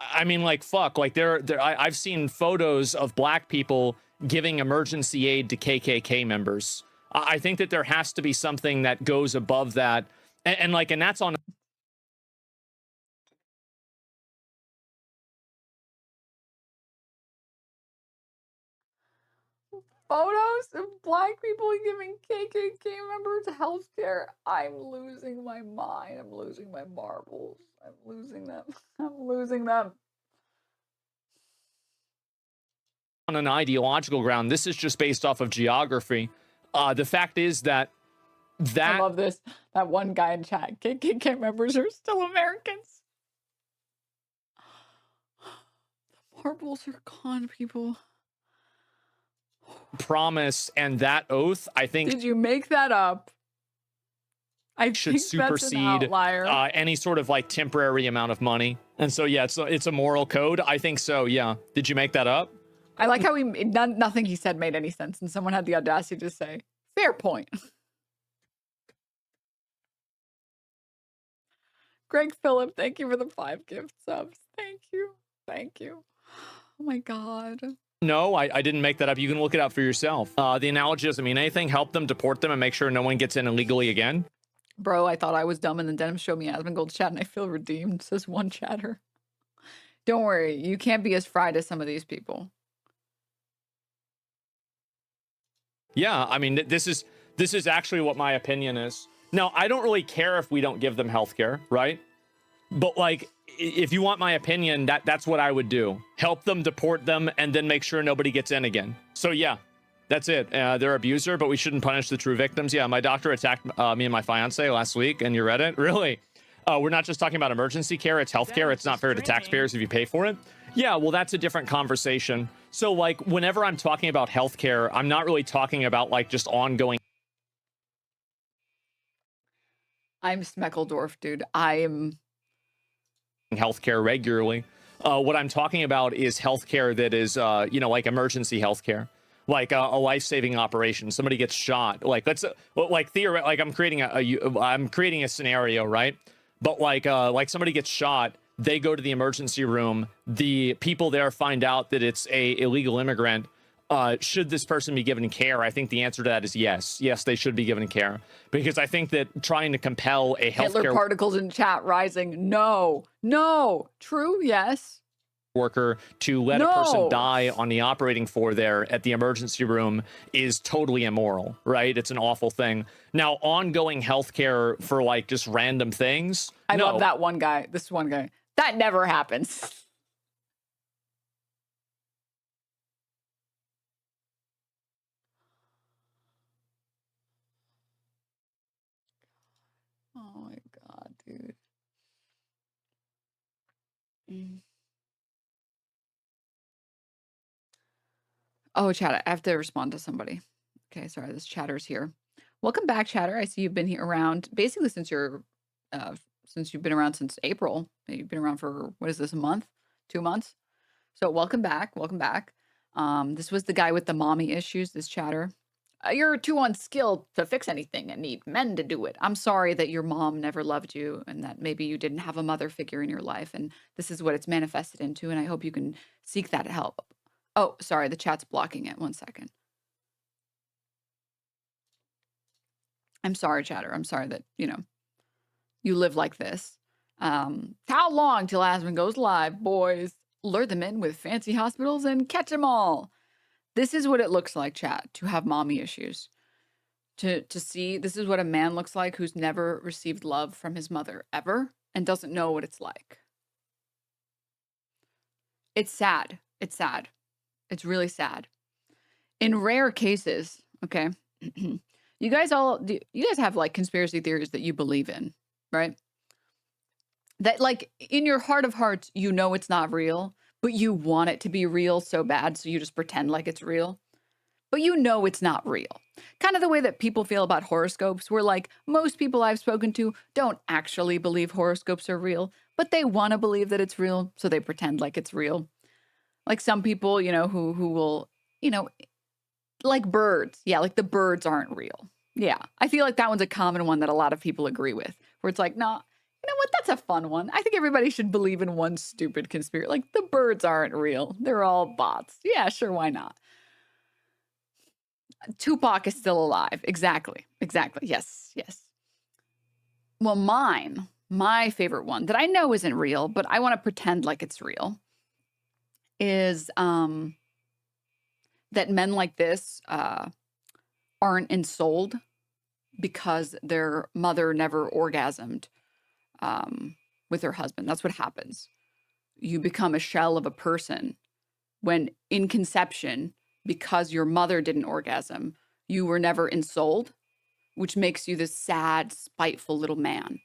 I mean, like, fuck, like I've seen photos of black people giving emergency aid to KKK members. I think that there has to be something that goes above that. And that's on Photos of black people giving KKK members health care. I'm losing my mind. I'm losing my marbles. I'm losing them. I'm losing them. on an ideological ground. This is just based off of geography. The fact is that I love this. That one guy in chat. KKK members are still Americans. The marbles are con people. Promise and that oath, I think, did you make that up? I should think supersede that's an outlier. any sort of like temporary amount of money. And so, yeah, it's a moral code. I think so. Yeah. Did you make that up? I like how nothing he said made any sense, and someone had the audacity to say, "Fair point." Greg Phillip, thank you for the 5 gift subs. Thank you. Thank you. Oh my God. No, I didn't make that up. You can look it up for yourself. The analogy doesn't mean anything. Help them, deport them, and make sure no one gets in illegally again. Bro, I thought I was dumb, and then Denims showed me Asmongold's chat, and I feel redeemed, says one chatter. Don't worry. You can't be as fried as some of these people. Yeah, I mean, this is actually what my opinion is. Now, I don't really care if we don't give them healthcare, right? But like, if you want my opinion, that's what I would do. Help them, deport them, and then make sure nobody gets in again. So yeah, that's it. They're abuser, but we shouldn't punish the true victims. Yeah, my doctor attacked me and my fiance last week, and you read it? Really? We're not just talking about emergency care, it's healthcare. It's not fair to taxpayers if you pay for it. Yeah, well, that's a different conversation. So like, whenever I'm talking about healthcare, I'm not really talking about like just ongoing. I'm Smeckledorf, dude. I'm healthcare regularly. What I'm talking about is healthcare that is, like emergency healthcare, like a life-saving operation. Somebody gets shot. Like I'm creating a scenario, right? But like somebody gets shot, they go to the emergency room. The people there find out that it's a illegal immigrant. should this person be given care? I think the answer to that is yes. Yes, they should be given care, because I think that trying to compel a Hitler healthcare particles in chat rising. No, no. True. Yes. worker to let a person die on the operating floor there at the emergency room is totally immoral, right? It's an awful thing. Now, ongoing healthcare for like just random things. I no. love that one guy. This one guy. That never happens. Oh my God, dude. Oh, chat, I have to respond to somebody. Okay, sorry, this chatter's here. Welcome back, chatter. I see you've been here around basically since you've been around since April. You've been around for, what is this, a month? 2 months? So welcome back. Welcome back. This was the guy with the mommy issues, this chatter. You're too unskilled to fix anything and need men to do it. I'm sorry that your mom never loved you and that maybe you didn't have a mother figure in your life. And this is what it's manifested into. And I hope you can seek that help. Oh, sorry. The chat's blocking it. 1 second. I'm sorry, chatter. I'm sorry that, you live like this. How long till Asmon goes live, boys? Lure them in with fancy hospitals and catch them all. This is what it looks like, chat, to have mommy issues. To see, this is what a man looks like who's never received love from his mother ever and doesn't know what it's like. It's sad. It's sad. It's really sad. In rare cases, okay, you guys have like conspiracy theories that you believe in, right? That like in your heart of hearts, you know it's not real, but you want it to be real so bad, so you just pretend like it's real. But you know it's not real. Kind of the way that people feel about horoscopes, where like most people I've spoken to don't actually believe horoscopes are real, but they want to believe that it's real, so they pretend like it's real. Like some people, who will, like birds. Yeah, like the birds aren't real. Yeah, I feel like that one's a common one that a lot of people agree with, where it's like, nah, you know what? That's a fun one. I think everybody should believe in one stupid conspiracy. Like the birds aren't real. They're all bots. Yeah, sure. Why not? Tupac is still alive. Exactly. Exactly. Yes. Yes. Well, my favorite one that I know isn't real, but I want to pretend like it's real is that men like this aren't ensouled because their mother never orgasmed with her husband. That's what happens. You become a shell of a person when in conception, because your mother didn't orgasm, you were never ensouled, which makes you this sad, spiteful little man.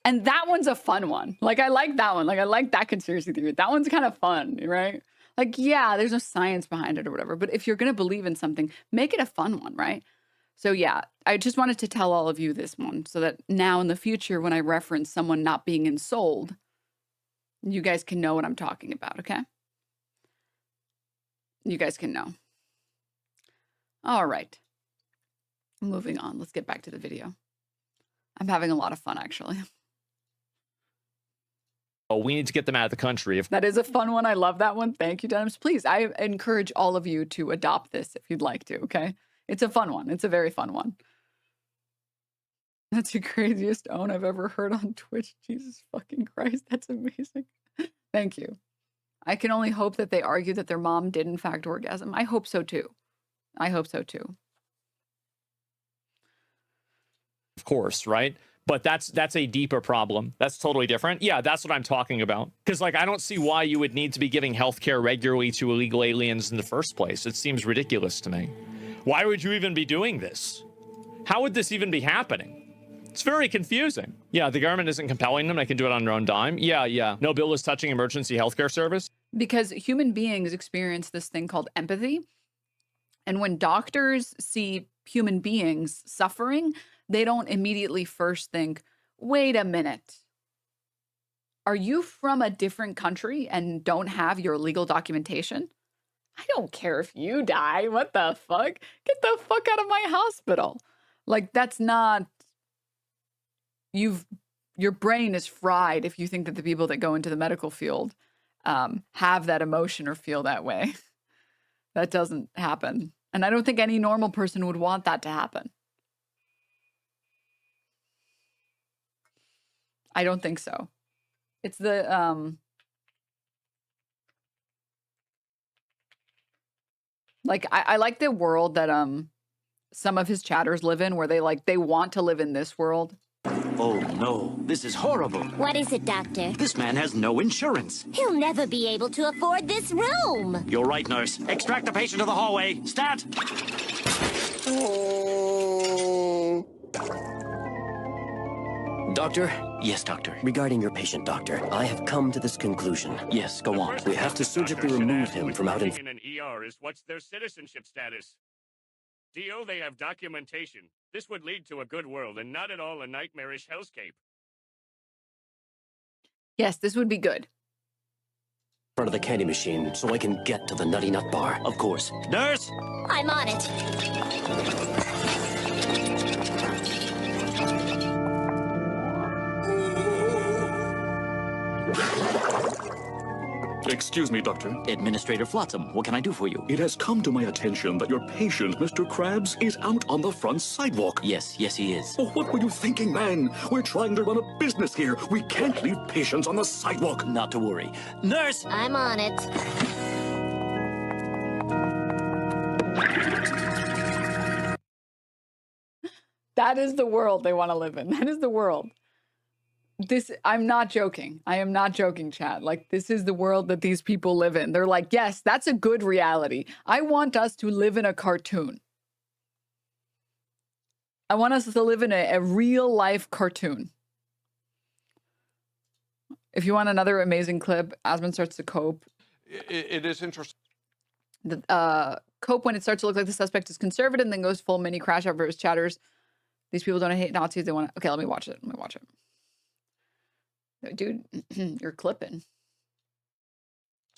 And that one's a fun one. Like, I like that one. Like, I like that conspiracy theory. That one's kind of fun, right? Like, yeah, there's no science behind it or whatever. But if you're going to believe in something, make it a fun one, right? So, yeah, I just wanted to tell all of you this one so that now in the future, when I reference someone not being ensouled, you guys can know what I'm talking about, okay? You guys can know. All right. Moving on. Let's get back to the video. I'm having a lot of fun, actually. Oh, we need to get them out of the country. That is a fun one. I love that one. Thank you, Denims. Please, I encourage all of you to adopt this if you'd like to, okay? It's a fun one. It's a very fun one. That's the craziest own I've ever heard on Twitch. Jesus fucking Christ. That's amazing. Thank you. I can only hope that they argue that their mom did in fact orgasm. I hope so too. I hope so too. Of course, right? But that's a deeper problem. That's totally different. Yeah, that's what I'm talking about. Because like, I don't see why you would need to be giving healthcare regularly to illegal aliens in the first place. It seems ridiculous to me. Why would you even be doing this? How would this even be happening? It's very confusing. Yeah, the government isn't compelling them. They can do it on their own dime. Yeah. No bill is touching emergency healthcare service. Because human beings experience this thing called empathy. And when doctors see human beings suffering, they don't immediately first think, wait a minute. Are you from a different country and don't have your legal documentation? I don't care if you die. What the fuck? Get the fuck out of my hospital. Like, that's not... Your brain is fried if you think that the people that go into the medical field have that emotion or feel that way. That doesn't happen. And I don't think any normal person would want that to happen. I don't think so. It's the, like, I like the world that, some of his chatters live in, where they want to live in this world. Oh no, this is horrible. What is it, Doctor? This man has no insurance. He'll never be able to afford this room. You're right, nurse. Extract the patient to the hallway. Stat! Doctor? Yes, doctor. Regarding your patient, Doctor, I have come to this conclusion. Yes, go on. We have to surgically remove him from out in an ER is what's their citizenship status? DO, they have documentation. This would lead to a good world and not at all a nightmarish hellscape. Yes, this would be good. front of the candy machine so I can get to the Nutty Nut Bar. Of course. Nurse! I'm on it. Excuse me, Doctor. Administrator Flotsam, what can I do for you? It has come to my attention that your patient, Mr. Krabs, is out on the front sidewalk. Yes, he is. Oh, what were you thinking, man? We're trying to run a business here. We can't leave patients on the sidewalk. Not to worry. Nurse! I'm on it. That is the world they want to live in. That is the world. I'm not joking. I am not joking, chat. Like, this is the world that these people live in. They're like, yes, that's a good reality. I want us to live in a cartoon. I want us to live in a real life cartoon. If you want another amazing clip, Asmon starts to cope. It is interesting. Cope when it starts to look like the suspect is conservative and then goes full mini crash over his chatters. These people don't hate Nazis. They want to. Okay, let me watch it. Dude, you're clipping.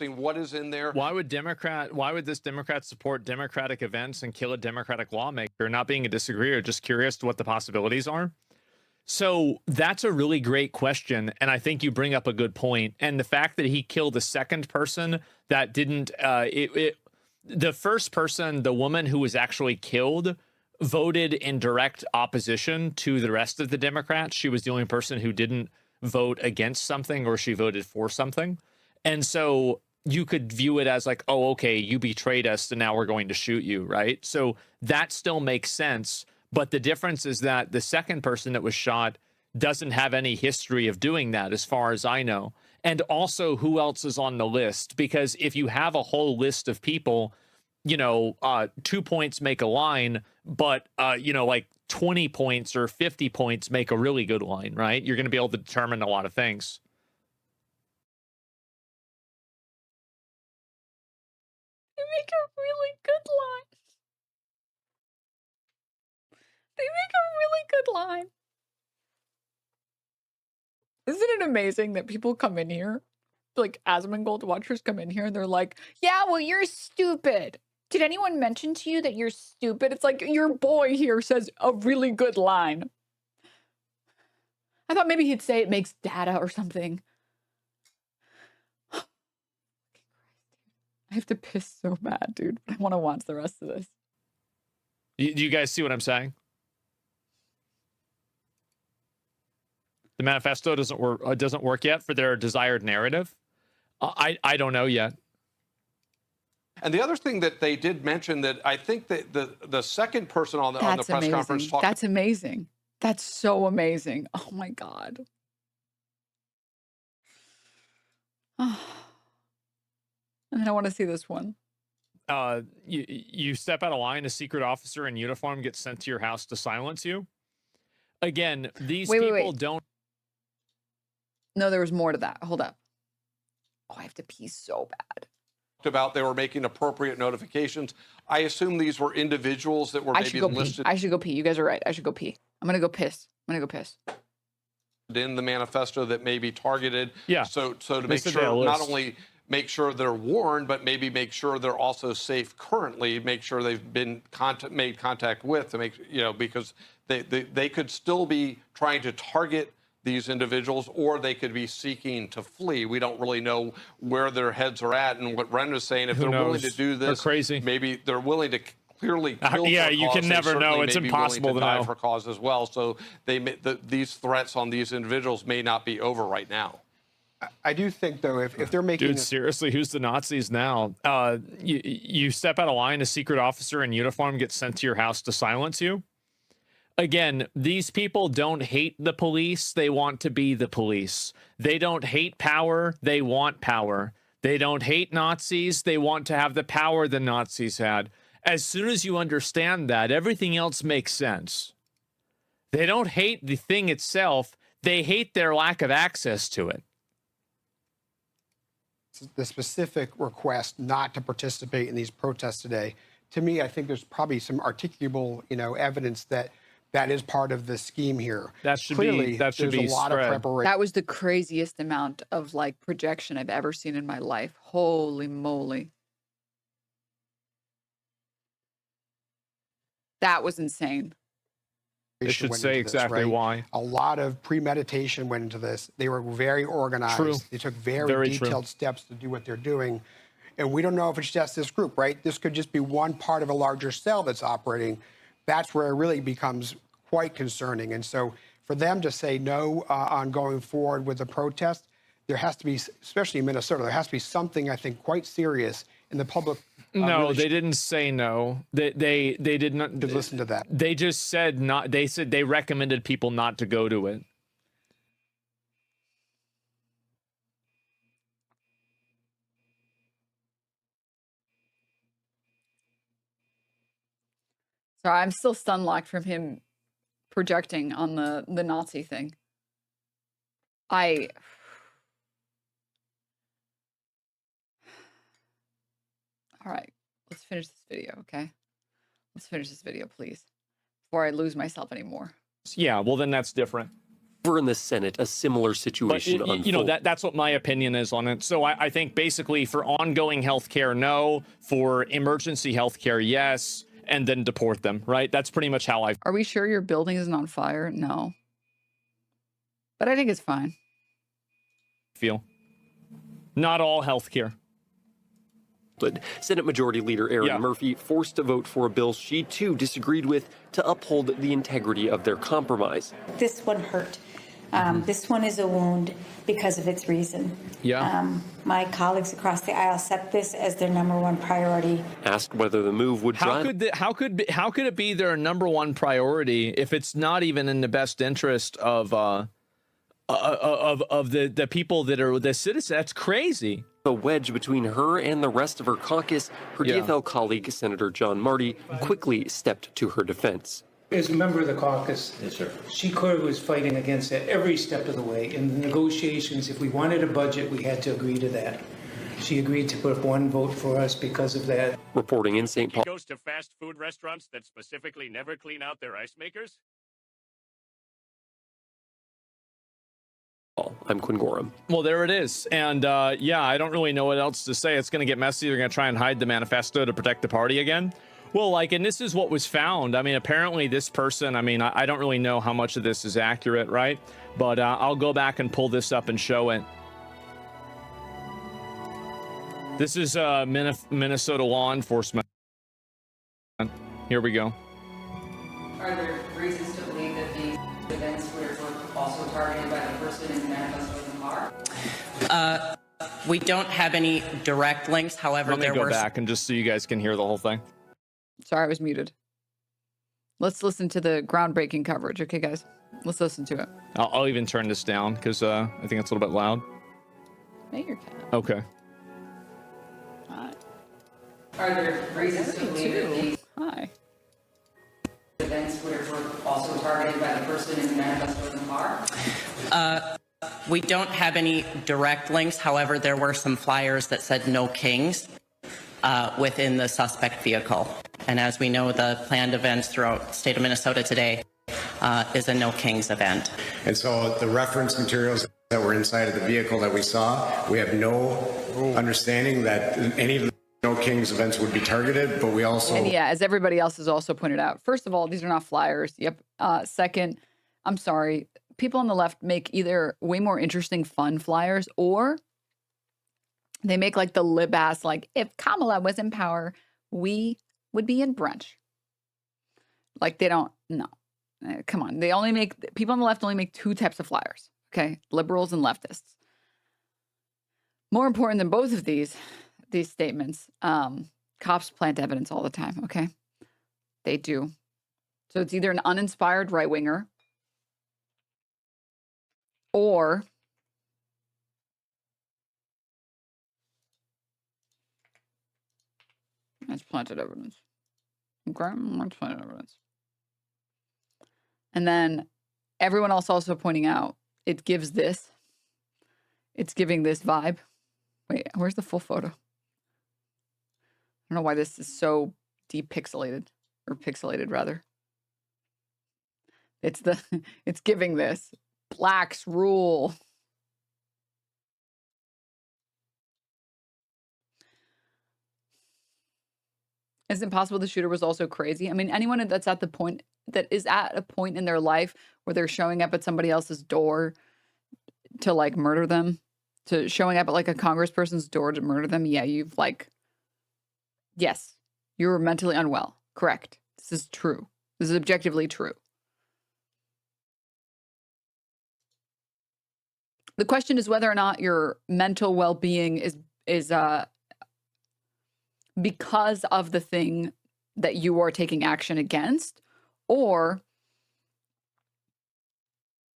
What is in there? Why would this Democrat support democratic events and kill a democratic lawmaker? Not being a disagreeer, just curious to what the possibilities are. So that's a really great question, and I think you bring up a good point. And the fact that he killed the second person that didn't, the first person, the woman who was actually killed, voted in direct opposition to the rest of the Democrats. She was the only person who didn't vote against something, or she voted for something. And so you could view it as like, oh, okay, you betrayed us, so now we're going to shoot you, right? So that still makes sense. But the difference is that the second person that was shot doesn't have any history of doing that, as far as I know. And also, who else is on the list? Because if you have a whole list of people, 2 points make a line, but, like 20 points or 50 points make a really good line, right? You're going to be able to determine a lot of things. They make a really good line. They make a really good line. Isn't it amazing that people come in here, like Asmongold watchers come in here and they're like, yeah, well, you're stupid. Did anyone mention to you that you're stupid? It's like your boy here says a really good line. I thought maybe he'd say it makes data or something. I have to piss so bad, dude. I want to watch the rest of this. Do you guys see what I'm saying? The manifesto doesn't work yet for their desired narrative. I don't know yet. And the other thing that they did mention, that I think that the second person on the press conference talked. That's amazing. That's so amazing. Oh my God. And then I want to see this one. You step out of line, a secret officer in uniform gets sent to your house to silence you. Again, these people don't. No, there was more to that. Hold up. Oh, I have to pee so bad. About they were making appropriate notifications. I assume these were individuals that were maybe listed. I should go pee. You guys are right. I should go pee. I'm gonna go piss. In the manifesto that may be targeted. Yeah. So to make sure, not only make sure they're warned, but maybe make sure they're also safe currently. Make sure they've been made contact with, to make because they could still be trying to target these individuals, or they could be seeking to flee. We don't really know where their heads are at. And what Brenda's saying, if they're willing to do this, they're crazy. Maybe they're willing to clearly kill yeah, for a you cause. can never know. It's impossible to die know for cause as well. So these threats on these individuals may not be over right now. I do think, though, if they're making... Dude, seriously, who's the Nazis now? You step out of line, a secret officer in uniform gets sent to your house to silence you. Again, these people don't hate the police. They want to be the police. They don't hate power. They want power. They don't hate Nazis. They want to have the power the Nazis had. As soon as you understand that, everything else makes sense. They don't hate the thing itself. They hate their lack of access to it. The specific request not to participate in these protests today, to me, I think there's probably some articulable, evidence that is part of the scheme here. That should Clearly, be that should there's be a lot spread. of preparation. That was the craziest amount of like projection I've ever seen in my life. Holy moly. That was insane. It should say exactly why. A lot of premeditation went into this. They were very organized. True. They took very detailed steps to do what they're doing. And we don't know if it's just this group, right? This could just be one part of a larger cell that's operating. That's where it really becomes quite concerning. And so for them to say no on going forward with the protest, there has to be, especially in Minnesota, there has to be something, I think, quite serious in the public. No, really they didn't say no. They did not listen to that. They just said not. They said they recommended people not to go to it. So I'm still stun locked from him projecting on the Nazi thing. All right, let's finish this video, okay? Let's finish this video, please, before I lose myself anymore. Yeah, well, then that's different. Over in the Senate, a similar situation unfolded. That's what my opinion is on it. So I think basically for ongoing health care, no. For emergency health care, yes. And then deport them, right? That's pretty much how I Are we sure your building isn't on fire? No. But I think it's fine. feel. Not all health care. But Senate Majority Leader Erin Murphy forced to vote for a bill she too disagreed with to uphold the integrity of their compromise. This one hurt. This one is a wound because of its reason. My colleagues across the aisle set this as their #1 priority. Asked whether the move would drive. How could it be their #1 priority if it's not even in the best interest of the people that are the citizens? That's crazy. A wedge between her and the rest of her caucus. Her DFL colleague, Senator John Marty, quickly stepped to her defense. As a member of the caucus, she clearly was fighting against it every step of the way. In the negotiations, if we wanted a budget, we had to agree to that. She agreed to put up one vote for us because of that. Reporting in St. Paul. He goes to fast food restaurants that specifically never clean out their ice makers? I'm Quinn Gorham. Well, there it is. And yeah, I don't really know what else to say. It's going to get messy. They're going to try and hide the manifesto to protect the party again. Well, like, and this is what was found. I mean, apparently this person, I mean, I don't really know how much of this is accurate, right? But I'll go back and pull this up and show it. This is Minnesota law enforcement. Here we go. Are there reasons to believe that these events were also targeted by the person in the manifesto in the car? We don't have any direct links. However, Let me go back and just so you guys can hear the whole thing. Sorry, I was muted. Let's listen to the groundbreaking coverage. Okay, guys, let's listen to it. I'll even turn this down because I think it's a little bit loud. Make your cat. Okay. Are there reasons to believe that these events were also targeted by the person in the manifesto in the car? We don't have any direct links. However, there were some flyers that said no kings within the suspect vehicle. And as we know, the planned events throughout the state of Minnesota today is a no kings event. And so the reference materials that were inside of the vehicle that we saw, we have no understanding that any of the no kings events would be targeted, but we also... And yeah, as everybody else has also pointed out, first of all, these are not flyers. Yep. Second, I'm sorry, people on the left make either way more interesting, fun flyers, or they make like the lib ass, like, if Kamala was in power, we would be in brunch. Like, they don't, no. Come on. People on the left only make two types of flyers, okay? Liberals and leftists. More important than both of these statements, cops plant evidence all the time, okay? They do. So it's either an uninspired right-winger or that's planted evidence. Okay, that's planted evidence. And then everyone else also pointing out, it's giving this vibe. Wait, where's the full photo? I don't know why this is so depixelated, or pixelated rather. It's giving this. Blacks rule. Is it possible the shooter was also crazy? I mean, anyone that's at a point in their life where they're showing up at somebody else's door to like murder them, to showing up at like a congressperson's door to murder them. Yeah, yes, you're mentally unwell. Correct. This is true. This is objectively true. The question is whether or not your mental well-being is because of the thing that you are taking action against, or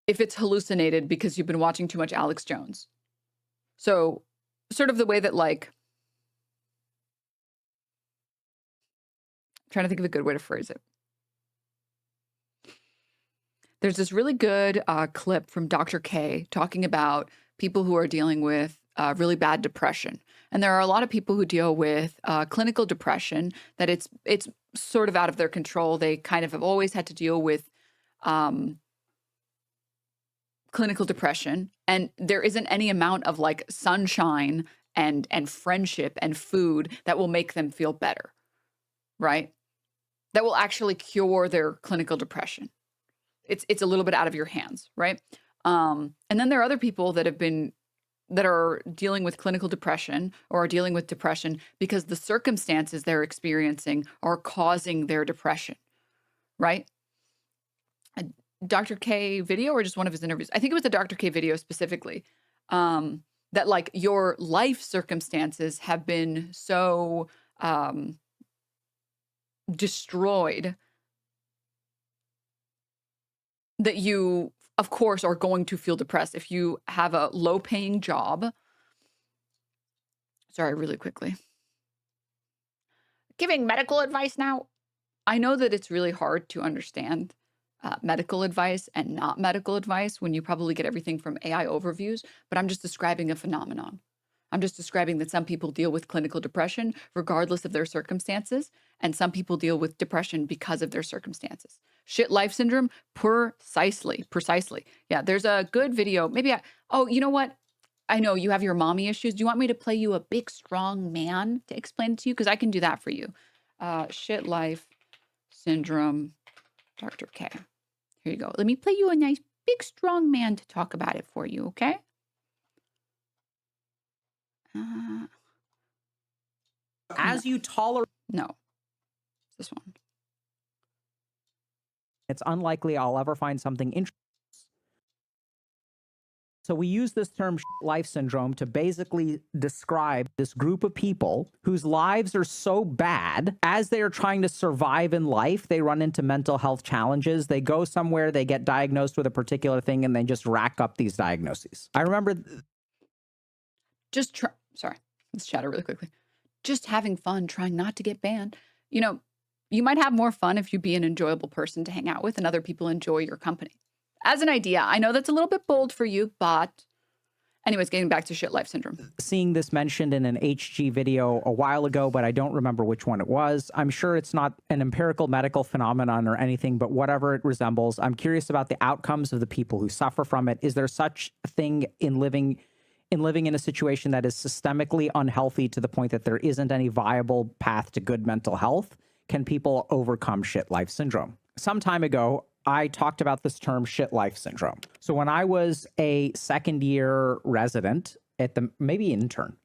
if it's hallucinated because you've been watching too much Alex Jones. So sort of the way that, like, I'm trying to think of a good way to phrase it. There's this really good clip from Dr. K talking about people who are dealing with really bad depression. And there are a lot of people who deal with clinical depression that it's sort of out of their control. They kind of have always had to deal with clinical depression, and there isn't any amount of like sunshine and friendship and food that will make them feel better, right? That will actually cure their clinical depression. It's a little bit out of your hands, right? And then there are other people that are dealing with clinical depression or are dealing with depression because the circumstances they're experiencing are causing their depression, right? A Dr. K video, or just one of his interviews? I think it was the Dr. K video specifically, that like your life circumstances have been so destroyed that you, of course, are going to feel depressed. If you have a low-paying job, sorry, really quickly. Giving medical advice now. I know that it's really hard to understand medical advice and not medical advice when you probably get everything from AI overviews, but I'm just describing a phenomenon. I'm just describing that some people deal with clinical depression regardless of their circumstances, and some people deal with depression because of their circumstances. Shit life syndrome, precisely. Yeah, there's a good video. Oh, you know what? I know you have your mommy issues. Do you want me to play you a big, strong man to explain it to you? Because I can do that for you. Shit life syndrome, Dr. K. Here you go. Let me play you a nice, big, strong man to talk about it for you, okay? As you tolerate... No. This one. It's unlikely I'll ever find something interesting. So we use this term life syndrome to basically describe this group of people whose lives are so bad as they are trying to survive in life. They run into mental health challenges. They go somewhere, they get diagnosed with a particular thing, and they just rack up these diagnoses. I remember... Sorry, let's chatter really quickly. Just having fun, trying not to get banned. You know, you might have more fun if you be an enjoyable person to hang out with and other people enjoy your company. As an idea, I know that's a little bit bold for you, but anyways, getting back to shit life syndrome. Seeing this mentioned in an HG video a while ago, but I don't remember which one it was. I'm sure it's not an empirical medical phenomenon or anything, but whatever it resembles, I'm curious about the outcomes of the people who suffer from it. Is there such a thing in living in a situation that is systemically unhealthy to the point that there isn't any viable path to good mental health? Can people overcome shit life syndrome? Some time ago, I talked about this term shit life syndrome. So when I was a second year resident at maybe intern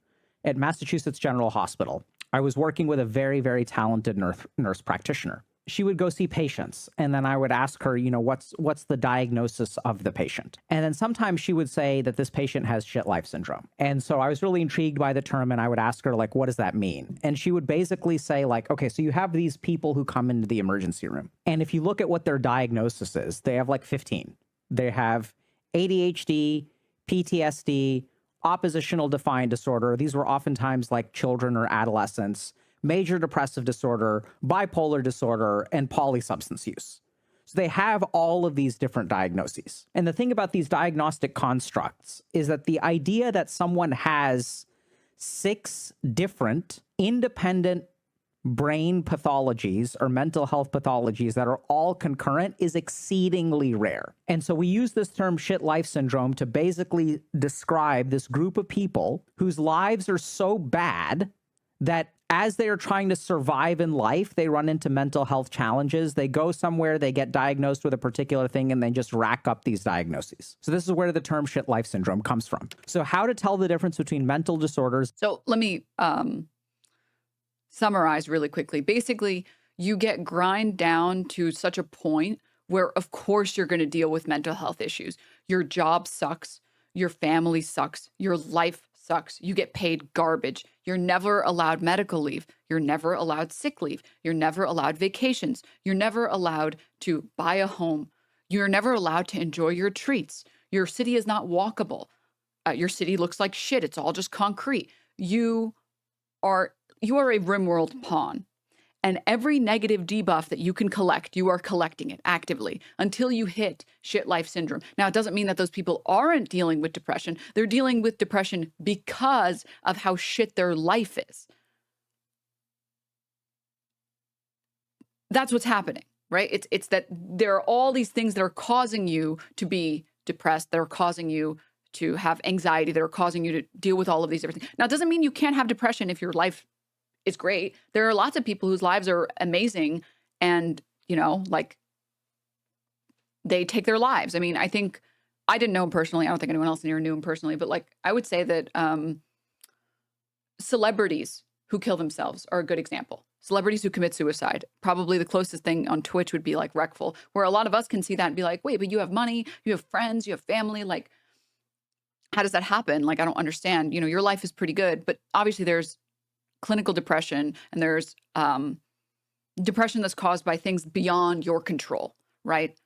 at Massachusetts General Hospital, I was working with a very, very talented nurse practitioner. She would go see patients, and then I would ask her, you know, what's the diagnosis of the patient? And then sometimes she would say that this patient has shit life syndrome. And so I was really intrigued by the term, and I would ask her, like, what does that mean? And she would basically say, like, okay, so you have these people who come into the emergency room, and if you look at what their diagnosis is, they have like 15. They have ADHD, PTSD, oppositional defiant disorder. These were oftentimes like children or adolescents, major depressive disorder, bipolar disorder, and polysubstance use. So they have all of these different diagnoses. And the thing about these diagnostic constructs is that the idea that someone has 6 different independent brain pathologies or mental health pathologies that are all concurrent is exceedingly rare. And so we use this term shit life syndrome to basically describe this group of people whose lives are so bad that as they are trying to survive in life, they run into mental health challenges. They go somewhere, they get diagnosed with a particular thing, and they just rack up these diagnoses. So this is where the term shit life syndrome comes from. So how to tell the difference between mental disorders. So let me summarize really quickly. Basically, you get grind down to such a point where, of course, you're going to deal with mental health issues. Your job sucks. Your family sucks. Your life sucks. You get paid garbage. You're never allowed medical leave. You're never allowed sick leave. You're never allowed vacations. You're never allowed to buy a home. You're never allowed to enjoy your treats. Your city is not walkable. Your city looks like shit. It's all just concrete. You are a RimWorld pawn. And every negative debuff that you can collect, you are collecting it actively until you hit shit life syndrome. Now, it doesn't mean that those people aren't dealing with depression. They're dealing with depression because of how shit their life is. That's what's happening, right? It's that there are all these things that are causing you to be depressed, that are causing you to have anxiety, that are causing you to deal with all of these different things. Now, it doesn't mean you can't have depression if your life is great. There are lots of people whose lives are amazing and, you know, like they take their lives. I mean, I think I didn't know him personally. I don't think anyone else in here knew him personally, but like I would say that celebrities who kill themselves are a good example. Celebrities who commit suicide. Probably the closest thing on Twitch would be like Wreckful, where a lot of us can see that and be like, wait, but you have money, you have friends, you have family. Like, how does that happen? Like, I don't understand. You know, your life is pretty good, but obviously there's clinical depression, and there's depression that's caused by things beyond your control, right?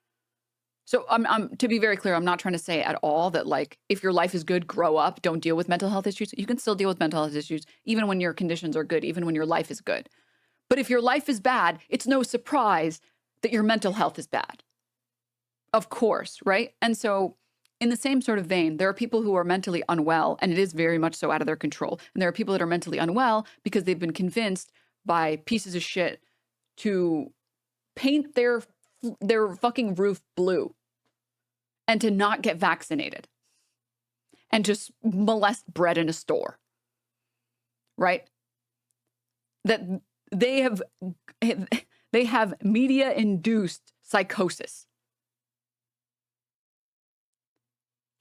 So I'm to be very clear, I'm not trying to say at all that like if your life is good, grow up, don't deal with mental health issues. You can still deal with mental health issues even when your conditions are good, even when your life is good. But if your life is bad, it's no surprise that your mental health is bad. Of course, right? And so in the same sort of vein, there are people who are mentally unwell, and it is very much so out of their control. And there are people that are mentally unwell because they've been convinced by pieces of shit to paint their fucking roof blue and to not get vaccinated and just molest bread in a store, right? That they have media-induced psychosis.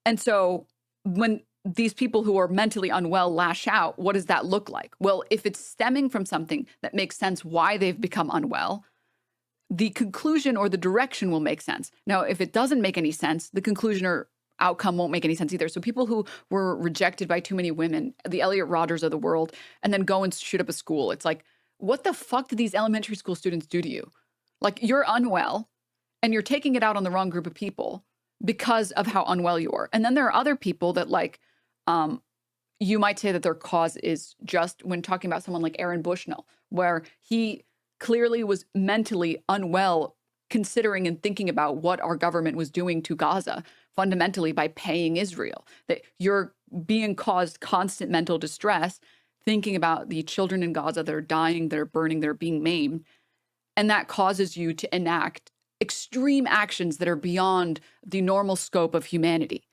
And so when these people who are mentally unwell lash out, what does that look like? Well, if it's stemming from something that makes sense why they've become unwell, the conclusion or the direction will make sense. Now, if it doesn't make any sense, the conclusion or outcome won't make any sense either. So people who were rejected by too many women, the Elliot Rodgers of the world, and then go and shoot up a school, it's like, what the fuck did these elementary school students do to you? Like, you're unwell and you're taking it out on the wrong group of people because of how unwell you are. And then there are other people that like, you might say that their cause is just when talking about someone like Aaron Bushnell, where he clearly was mentally unwell, considering and thinking about what our government was doing to Gaza, fundamentally by paying Israel, that you're being caused constant mental distress, thinking about the children in Gaza that are dying, that are burning, that are being maimed. And that causes you to enact extreme actions that are beyond the normal scope of humanity.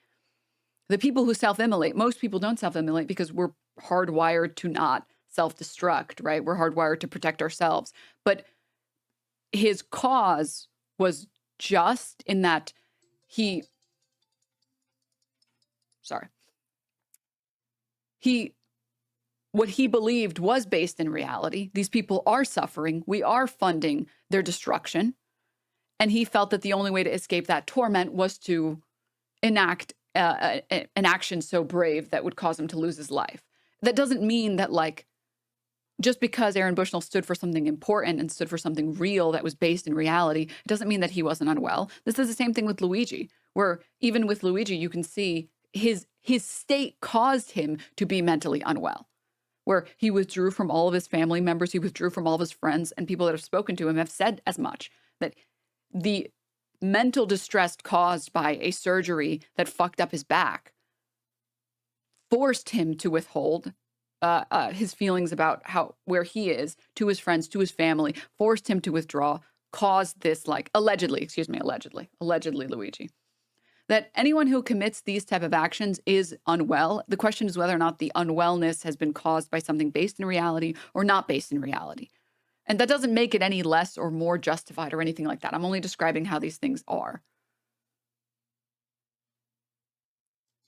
The people who self-immolate, most people don't self-immolate because we're hardwired to not self-destruct, right? We're hardwired to protect ourselves. But his cause was just in that what he believed was based in reality. These people are suffering. We are funding their destruction. And he felt that the only way to escape that torment was to enact an action so brave that would cause him to lose his life. That doesn't mean that, like, just because Aaron Bushnell stood for something important and stood for something real that was based in reality, it doesn't mean that he wasn't unwell. This is the same thing with Luigi, where even with Luigi, you can see his state caused him to be mentally unwell, where he withdrew from all of his family members, he withdrew from all of his friends, and people that have spoken to him have said as much, that the mental distress caused by a surgery that fucked up his back forced him to withhold his feelings about where he is to his friends, to his family, forced him to withdraw, caused this, like, allegedly, Luigi. That anyone who commits these type of actions is unwell. The question is whether or not the unwellness has been caused by something based in reality or not based in reality. And that doesn't make it any less or more justified or anything like that. I'm only describing how these things are.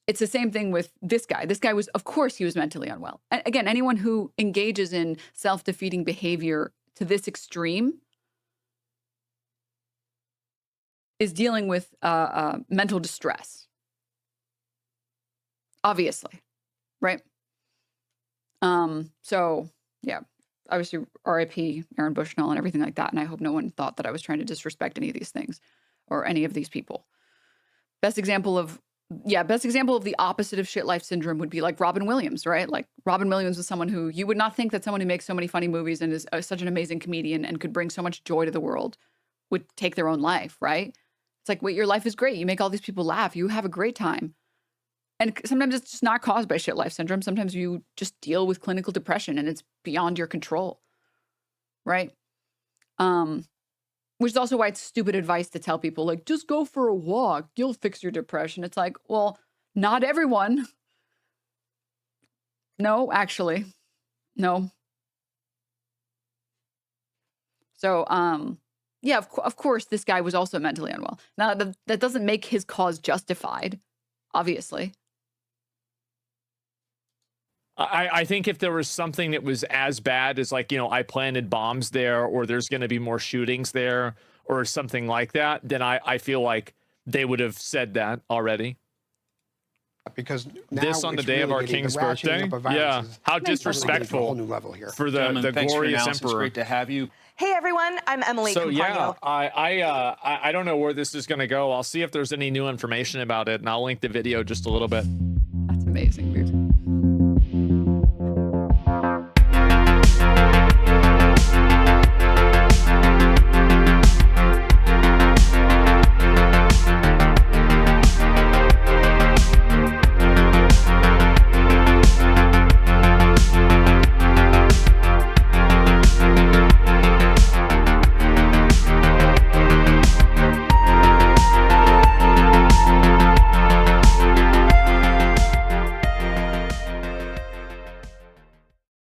It's the same thing with this guy. This guy was, of course, he was mentally unwell. And again, anyone who engages in self-defeating behavior to this extreme is dealing with mental distress. Obviously, right? So, yeah, obviously, RIP Aaron Bushnell and everything like that. And I hope no one thought that I was trying to disrespect any of these things or any of these people. Best example of the opposite of shit life syndrome would be like Robin Williams, right? Like Robin Williams was someone who you would not think that someone who makes so many funny movies and is such an amazing comedian and could bring so much joy to the world would take their own life, right? It's like, wait, your life is great. You make all these people laugh. You have a great time. And sometimes it's just not caused by shit life syndrome. Sometimes you just deal with clinical depression and it's beyond your control, right? Which is also why it's stupid advice to tell people, like, just go for a walk. You'll fix your depression. It's like, well, not everyone. No, actually. No. So, yeah, of course, this guy was also mentally unwell. Now, that doesn't make his cause justified, obviously. I think if there was something that was as bad as, like, you know, I planted bombs there, or there's going to be more shootings there, or something like that, then I feel like they would have said that already. Because this on the day of our king's birthday, yeah, how disrespectful a whole new level here. for the glorious emperor. It's great to have you. Hey everyone, I'm Emily. So Compagno. yeah, I don't know where this is going to go. I'll see if there's any new information about it, and I'll link the video just a little bit. That's amazing, dude.